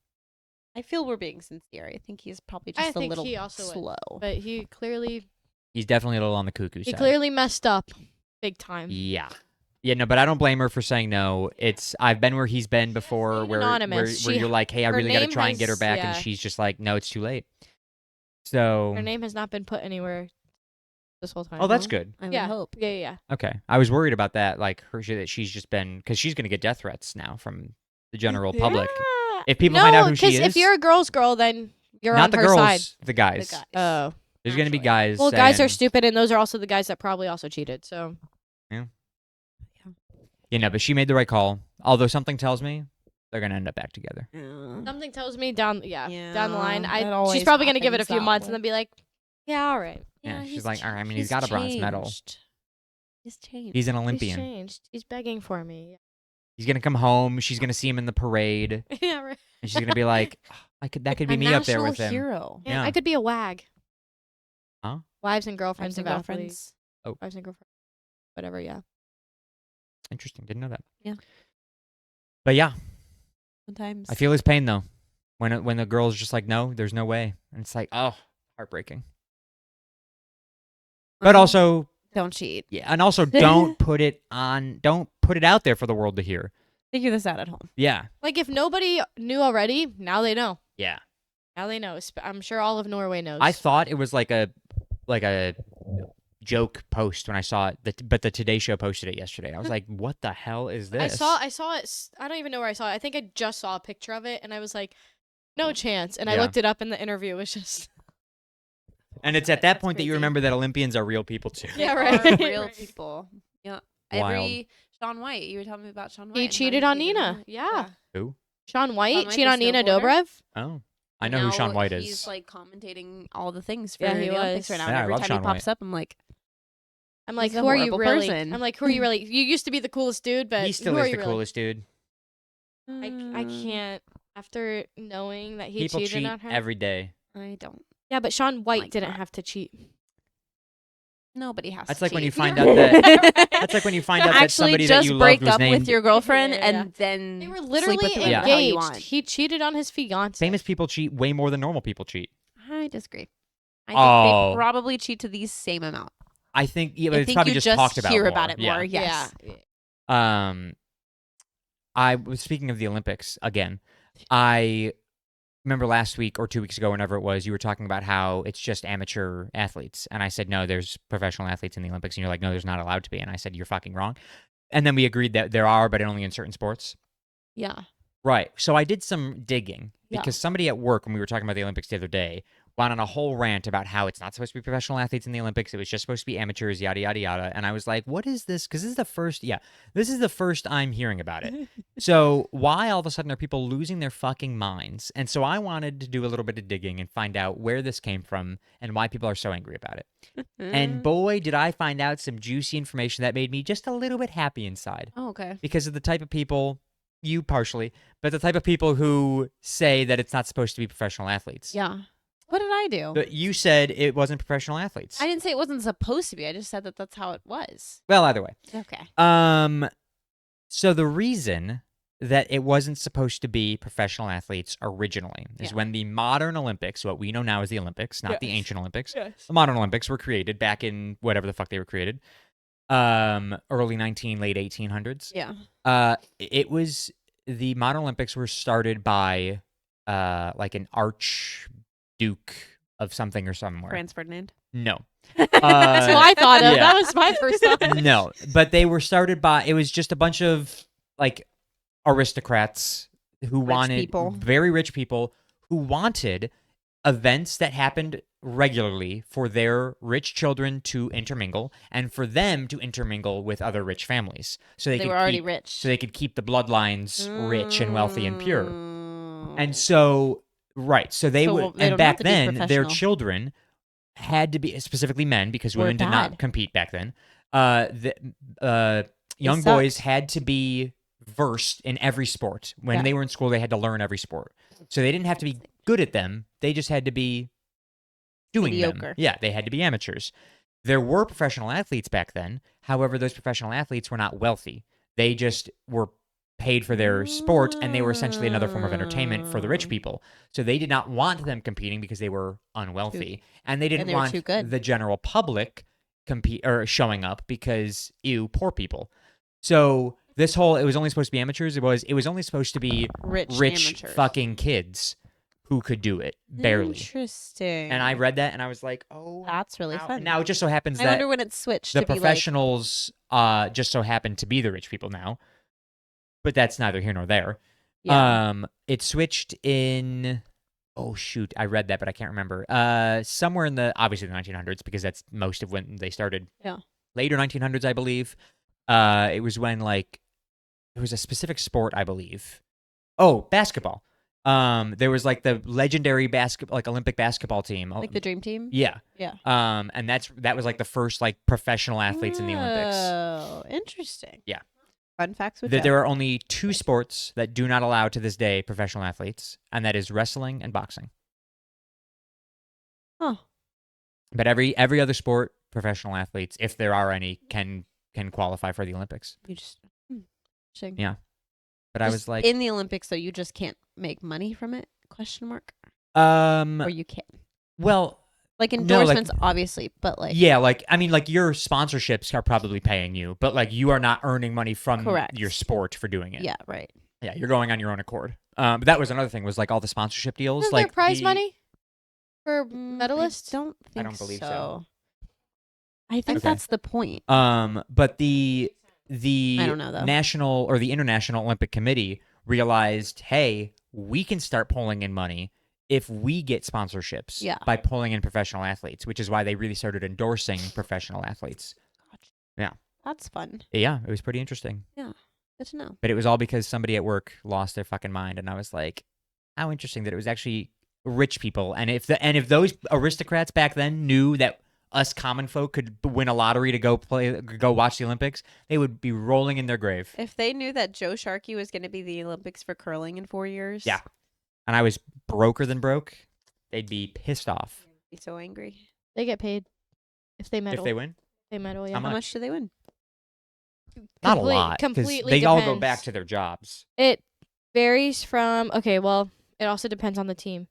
I feel we're being sincere. I think he's probably I just a think little he also would. slow. But he clearly He's definitely a little on the cuckoo he side. clearly messed up big time. Yeah. Yeah, no, but I don't blame her for saying no. I've been where he's been before, being where anonymous. you're like, hey, I her really got to name try and get her has- back, yeah. and she's just like, no, it's too late. So, Her name has not been put anywhere this whole time. oh, that's No. good. I would yeah. hope. Yeah. Okay, I was worried about that, like that she's just been because she's gonna get death threats now from the general public. Yeah. If people find out who she because if is- you're a girl's girl, then you're Not on the her girls, side. the guys. The guys. Oh. There's gonna be naturally. guys. Well, guys are saying- stupid, and those are also the guys that probably also cheated. So You know, but she made the right call. Although something tells me they're gonna end up back together. Yeah. something tells me down the line, that she's always probably gonna give it a happens few that months way. and then be like, yeah, all right. Yeah, she's he's like, all right, I cha- mean, he's got a bronze medal. changed. He's changed. He's an He's Olympian. changed. He's begging for me. He's gonna come home. She's gonna see him in the parade, Yeah, right. and she's gonna be like, that could be a me up there national with him. hero. Yeah, Yeah. I could be a wag. Huh? Wives and girlfriends Friends and of athletes. girlfriends. I was gonna go for whatever. Yeah. Interesting. Didn't know that. Yeah. But yeah, Sometimes I feel his pain though. When the girl's just like, no, there's no way, and it's like, oh, heartbreaking. But also, don't cheat. yeah, and also don't put it out there for the world to hear. Figure this out at home. Yeah. Like if nobody knew already, now they know. Yeah. Now they know. I'm sure all of Norway knows. I thought it was like a joke post when I saw it, but the Today Show posted it yesterday. I was like, what the hell is this? I saw it. I don't even know where I saw it. I think I just saw a picture of it, and I was like, no chance. And I Yeah. looked it up, and the interview was just. And it's at that That's point that you crazy. remember that Olympians are real people too. Yeah, They right. are real Right. people. Yeah. Wild. Every Sean White. You were telling me about Sean White. He and how cheated on cheated Nina. Yeah. Who? Sean White White, cheated the on Nina snowboarder? Dobrev. Oh, I And know who now Sean White is. He's like commentating all the things for Yeah, the he Olympics was. right now. Yeah, I And every love time Sean he pops White. up, I'm like, I'm like, He's a who are you horrible really? person. I'm like, who are you really? You used to be the coolest dude, but He still who are is you the really? coolest dude. I can't. After knowing that he People cheated cheat on her. every day. I don't. Yeah, but Sean White like didn't that. have to cheat. Nobody has That's to like when you cheat. find out that. That's like when you find out that Actually somebody that just you break loved was up named. with your girlfriend Yeah, yeah. and then They were sleep literally with whoever Yeah. the hell you engaged. want. He cheated on his fiance. Famous people cheat way more than normal people cheat. I disagree. I think Oh. they probably cheat to the same amount. I think, yeah, but I it's think probably you just talked about hear more. about it more. Yes. Yeah. I was speaking of the Olympics again. I remember last week or 2 weeks ago, whenever it was, you were talking about how it's just amateur athletes, and I said no, there's professional athletes in the Olympics, and you're like, no, there's not allowed to be, and I said you're fucking wrong, and then we agreed that there are, but only in certain sports. Yeah. Right. So I did some digging Yeah. because somebody at work, when we were talking about the Olympics the other day, went on a whole rant about how it's not supposed to be professional athletes in the Olympics. It was just supposed to be amateurs, yada, yada, yada. And I was like, what is this? Because this is the first I'm hearing about it. So why all of a sudden are people losing their fucking minds? And so I wanted to do a little bit of digging and find out where this came from and why people are so angry about it. And boy, did I find out some juicy information that made me just a little bit happy inside. Oh, okay. Because of the type of people, you partially, but the type of people who say that it's not supposed to be professional athletes. Yeah. What did I do? But you said it wasn't professional athletes. I didn't say it wasn't supposed to be. I just said that that's how it was. Well, either way. Okay. So the reason that it wasn't supposed to be professional athletes originally is Yeah. when the modern Olympics, what we know now as the Olympics, not the Yes. ancient Olympics, Yes. the modern Olympics were created back in whatever the fuck they were created, early 19, late 1800s. Yeah. It was the modern Olympics were started by like an archduke of something or somewhere. Franz Ferdinand. No. That's what I thought of. yeah. That was my first thought. No, but they were started by, it was just a bunch of like aristocrats who wanted, people. very rich people who wanted events that happened regularly for their rich children to intermingle and for them to intermingle with other rich families. So they, They could were already keep, rich. So they could keep the bloodlines rich and wealthy and pure. Mm. And so, right, so they So would, they and don't back have to be then, their professional. children had to be, specifically men, because Were women did not bad. compete back then. Young sucked. boys had to be versed in every sport. When Yeah. they were in school, they had to learn every sport. So they didn't have to be good at them. They just had to be doing them. Mediocre. Yeah, they had to be amateurs. There were professional athletes back then. However, those professional athletes were not wealthy. They just were paid for their sport, and they were essentially another form of entertainment for the rich people. So they did not want them competing because they were unwealthy, and they didn't they were want too good. the general public compete or showing up because poor people. So this whole, it was only supposed to be amateurs. It was only supposed to be Rich amateurs. fucking kids who could do it barely. Interesting. And I read that and I was like, oh, That's really wow. fun. Now it just so happens I that wonder when it switched the to be like. professionals just so happen to be the rich people now. But that's neither here nor there. Yeah. It switched in, oh shoot, I read that, but I can't remember. Somewhere in the, obviously the 1900s, because that's most of when they started. Yeah. Later 1900s, I believe. It was when like, it was a specific sport, I believe. Oh, basketball. There was like the legendary Olympic basketball team. Like the Dream Team? Yeah. Yeah. And that was like the first like professional athletes in the Olympics. Oh, interesting. Yeah. Fun facts with That Jeff. there are only two sports that do not allow to this day professional athletes, and that is wrestling and boxing. Huh. But every other sport, professional athletes, if there are any, can qualify for the Olympics. You just interesting. Yeah. But I Just was like, in the Olympics, so you just can't make money from it? Question mark. Or you can. well, Like no, endorsements, obviously, but like yeah, like I mean, like your sponsorships are probably paying you, but like you are not earning money from Correct. your sport for doing it. yeah, right. Yeah, you're going on your own accord. But that was another thing, was like all the sponsorship deals. Isn't like there prize the- money for Mm, medalists? I don't believe so. I think Okay. that's the point. But the I don't know, though. national or the International Olympic Committee realized, hey, we can start pulling in money if we get sponsorships Yeah. by pulling in professional athletes, which is why they really started endorsing professional athletes. That's fun. Yeah, it was pretty interesting. Good to know. But it was all because somebody at work lost their fucking mind, and I was like, how interesting that it was actually rich people. And if those aristocrats back then knew that us common folk could win a lottery to go watch the Olympics, they would be rolling in their grave. If they knew that Joe Sharkey was going to be the Olympics for curling in 4 years, Yeah. And I was broker than broke, they'd be pissed off. I'd be so angry. They get paid if they medal. If they win. They medal, yeah. How How much do they win? Not a lot. 'Cause Completely they all go depends. back to their jobs. It varies from it also depends on the team.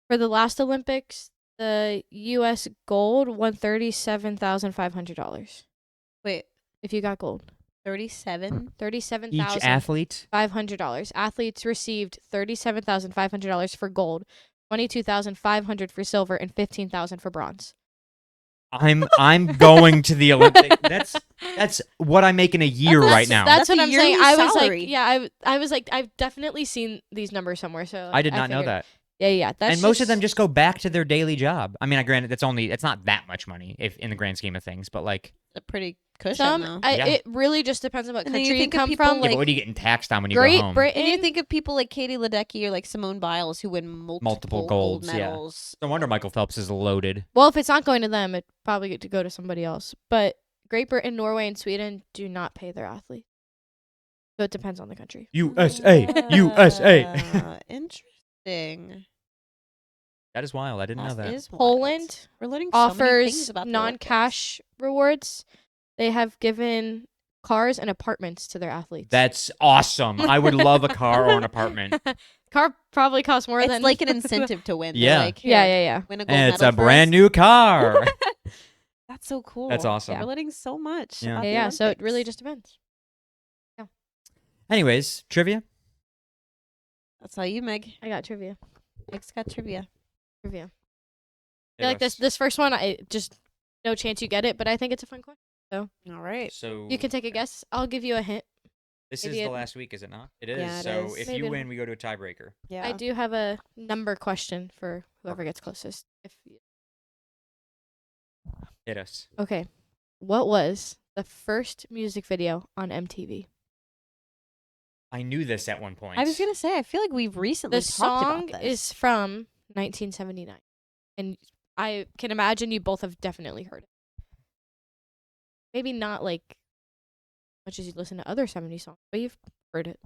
For the last Olympics, the U.S. gold won $37,500. Wait, If you got gold, 37? Each athlete. $500. Athletes received $37,500 for gold, $22,500 for silver, and $15,000 for bronze. I'm going to the Olympics. That's what I make in a year right now. That's That's what a I'm saying. yearly I was salary. like, yeah, I was like, I've definitely seen these numbers somewhere. So I did not know figured- that. Yeah. That's And most of them just go back to their daily job. I mean, granted, it's not that much money if in the grand scheme of things, but like, A pretty cushion, though. Yeah. It really just depends on what And then you country you think of come people from. yeah, like but what are you getting taxed on when you Great go home? Britain. And you think of people like Katie Ledecky or like Simone Biles who win multiple gold golds, yeah. medals. No wonder Michael Phelps is loaded. Well, if it's not going to them, it probably get to go to somebody else. But Great Britain, Norway, and Sweden do not pay their athletes. So it depends on the country. USA. Interesting. That is wild. I didn't know that. Is wild. Poland We're learning so many things offers about the non-cash rewards. They have given cars and apartments to their athletes. That's awesome. I would love a car or an apartment. Car probably costs more Olympics. than It's like an incentive to win. They're Yeah. like, Yeah. Win a gold And it's medal a for brand us. new car. That's so cool. That's awesome. We're learning so much. Yeah. about the Yeah. So it really Olympics. just depends. Anyways, trivia. That's all you, Meg. I got trivia. Meg's got trivia. I feel like this first one, I just no chance you get it, but I think it's a fun question. All right. So You can take a guess. I'll give you a hint. This is maybe the it- last week, is it not? It is. Yeah, it so is. if Maybe you it'll- win, we go to a tiebreaker. Yeah. I do have a number question for whoever gets closest. Hit us. Okay. What was the first music video on MTV? I knew this at one point. I was gonna say. I feel like we've recently The talked song about this. is from 1979. And I can imagine you both have definitely heard it. Maybe not like much as you listen to other 70s songs, but you've heard it.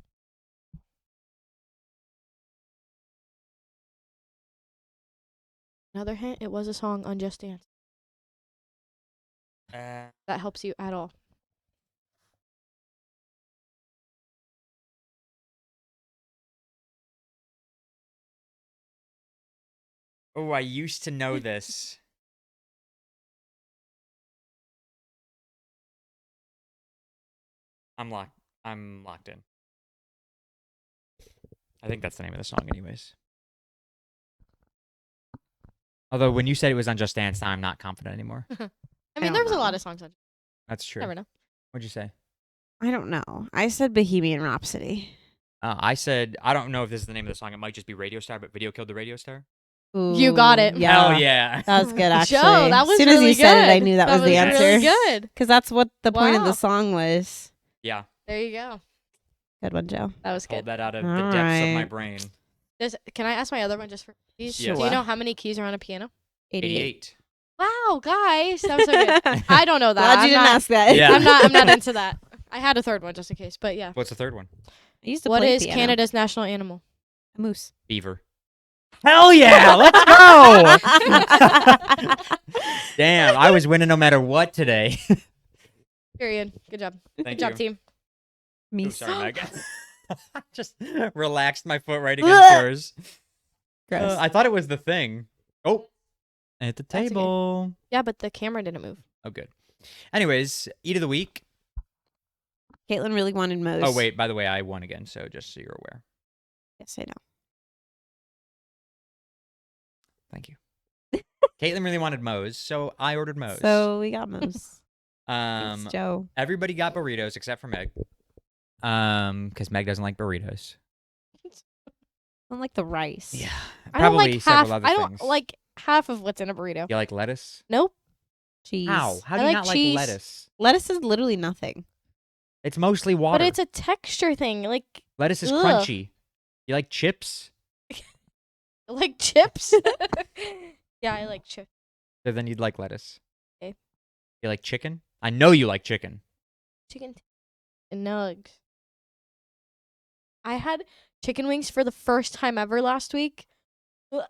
Another hint, it was a song on Just Dance. That helps you at all. Oh, I used to know this. I'm locked in. I think that's the name of the song, anyways. Although when you said it was on Just Dance, now I'm not confident anymore. I I mean, don't there was a know. lot of songs on. That's true. Never know. What'd you say? I don't know. I said Bohemian Rhapsody. I said, I don't know if this is the name of the song. It might just be Radio Star, but Video Killed the Radio Star. You got it. Yeah. Hell yeah. That was good, actually. Joe, that was as soon as really you said it, I good. knew that was the really answer. good. Because that's what the point of Wow. the song was. Yeah. There you go. Good one, Joe. That was Pulled good. that out of the All depths of my right. brain. Can I ask my other one just for keys? Yes. Do you know how many keys are on a piano? 88. Wow, guys, that was so good. I don't know that. Glad you I'm didn't not, ask that. Yeah. I'm not into that. I had a third one just in case, but yeah. What's the third one? I used to What play is piano. Canada's national animal? A moose. Beaver. Hell yeah, let's go. Damn, I was winning no matter what today. Period. Good job. Thank Good job, you. team. Me. Oh, sorry, Meg. Just relaxed my foot right against yours. Gross. I thought it was the thing. Oh, at the That's okay. table. Yeah, but the camera didn't move. Oh, good. Anyways, eat of the week. Caitlin really wanted Moe's. Oh, wait, by the way, I won again, so just so you're aware. Yes, I know. Thank you. Caitlin really wanted Moe's, so I ordered Moe's. So we got Moe's. Thanks, Joe. Everybody got burritos except for Meg. Because Meg doesn't like burritos. I don't like the rice. Yeah. I don't Probably like several half. other I don't things. like half of what's in a burrito. You like lettuce? Nope. Cheese. How? How I do you like not cheese. like lettuce? Lettuce is literally nothing. It's mostly water. But it's a texture thing. Like Lettuce is Ugh. crunchy. You like chips? chips. Yeah, I like chips. So then you'd like lettuce. Okay. You like chicken? I know you like chicken. Chicken and nugs. I had chicken wings for the first time ever last week. Ugh,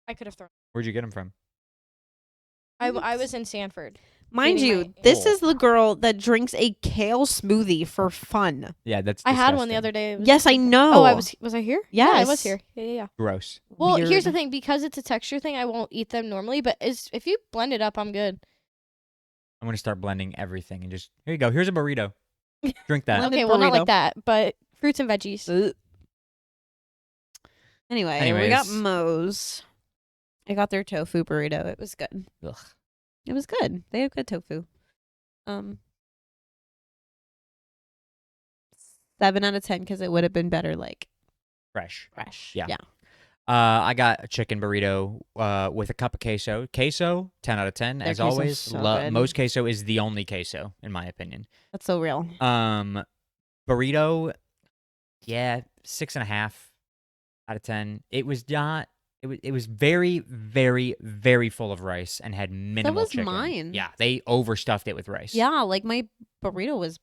I could have thrown. Where'd you get them from? I was in Sanford. Mind Eating you, my- this Oh. is the girl that drinks a kale smoothie for fun. Yeah, that's I had one the disgusting. other day. It was Yes, I really good. know. Oh, was I here? Yeah, I was Yes. here. Yeah. Gross. Well, here's the Weird. thing. Because it's a texture thing, I won't eat them normally. But if you blend it up, I'm good. I'm going to start blending everything and just, here you go. Here's a burrito. Drink that. Blended Okay, well, not burrito. like that. But fruits and veggies. Ugh. Anyway, we got Anyways. Moe's. I got their tofu burrito. It was good. Ugh. It was good. They have good tofu. 7 out of 10 because it would have been better like Fresh. fresh. Yeah. I got a chicken burrito with a cup of queso. Queso, 10 out of 10. Their As queso's always, so good. most queso is the only queso, in my opinion. That's so real. Burrito, yeah, 6.5 out of 10. It was not. It was very, very, very full of rice and had minimal was chicken. mine. Yeah, they overstuffed it with rice. Yeah, like my burrito was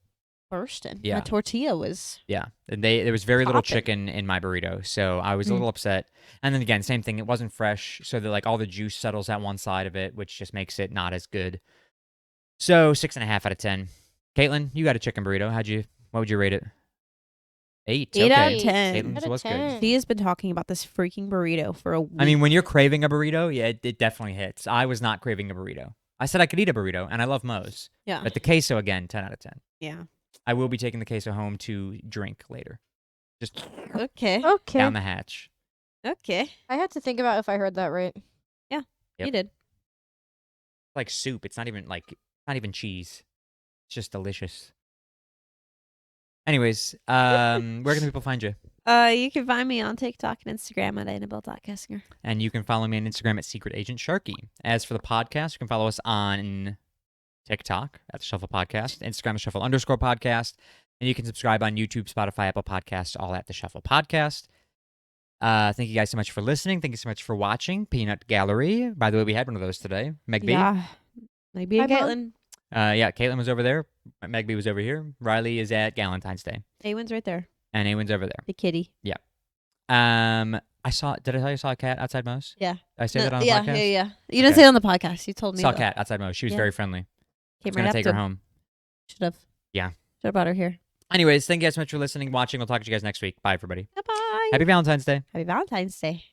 bursting. Yeah. My tortilla was. Yeah, and there was very little Poppin'. chicken in my burrito, so I was a Mm. little upset. And then again, same thing. It wasn't fresh, so that like all the juice settles at one side of it, which just makes it not as good. So 6.5 out of 10. Caitlin, you got a chicken burrito. What would you rate it? 8. 8 out okay. of 10. Caitlin's Out of was good. 10. He has been talking about this freaking burrito for a week. I mean, when you're craving a burrito, yeah, it definitely hits. I was not craving a burrito. I said I could eat a burrito, and I love Moe's. yeah. But the queso, again, 10 out of 10. Yeah. I will be taking the queso home to drink later. Just Okay. Okay. down the hatch. Okay. I had to think about if I heard that right. Yep. You did. It's like soup. It's not even cheese. It's just delicious. Anyways, where can people find you? You can find me on TikTok and Instagram at Annabelle.Kessinger. And you can follow me on Instagram at Secret Agent Sharky. As for the podcast, you can follow us on TikTok at the Shuffle Podcast, Instagram @Shuffle_podcast, and you can subscribe on YouTube, Spotify, Apple Podcasts, all at the Shuffle Podcast. Thank you guys so much for listening. Thank you so much for watching Peanut Gallery. By the way, we had one of those today. Meg B. Yeah. Maybe Hi, and Mom. Caitlin. Yeah, Caitlin was over there. Meg B was over here. Riley is at Valentine's Day. Awen's right there. And Awen's over there. The kitty. Did I tell you I saw a cat outside Moe's? Yeah. Did I say No, that on the yeah, podcast? yeah. You didn't Okay. say it on the podcast. You told me. Saw a though. cat outside Moe's. She was Yeah. very friendly. I Came was right going up to take to her him. home. Should have. Yeah. Should have brought her here. Anyways, thank you guys so much for listening, watching. We'll talk to you guys next week. Bye, everybody. Bye-bye. Happy Valentine's Day. Happy Valentine's Day.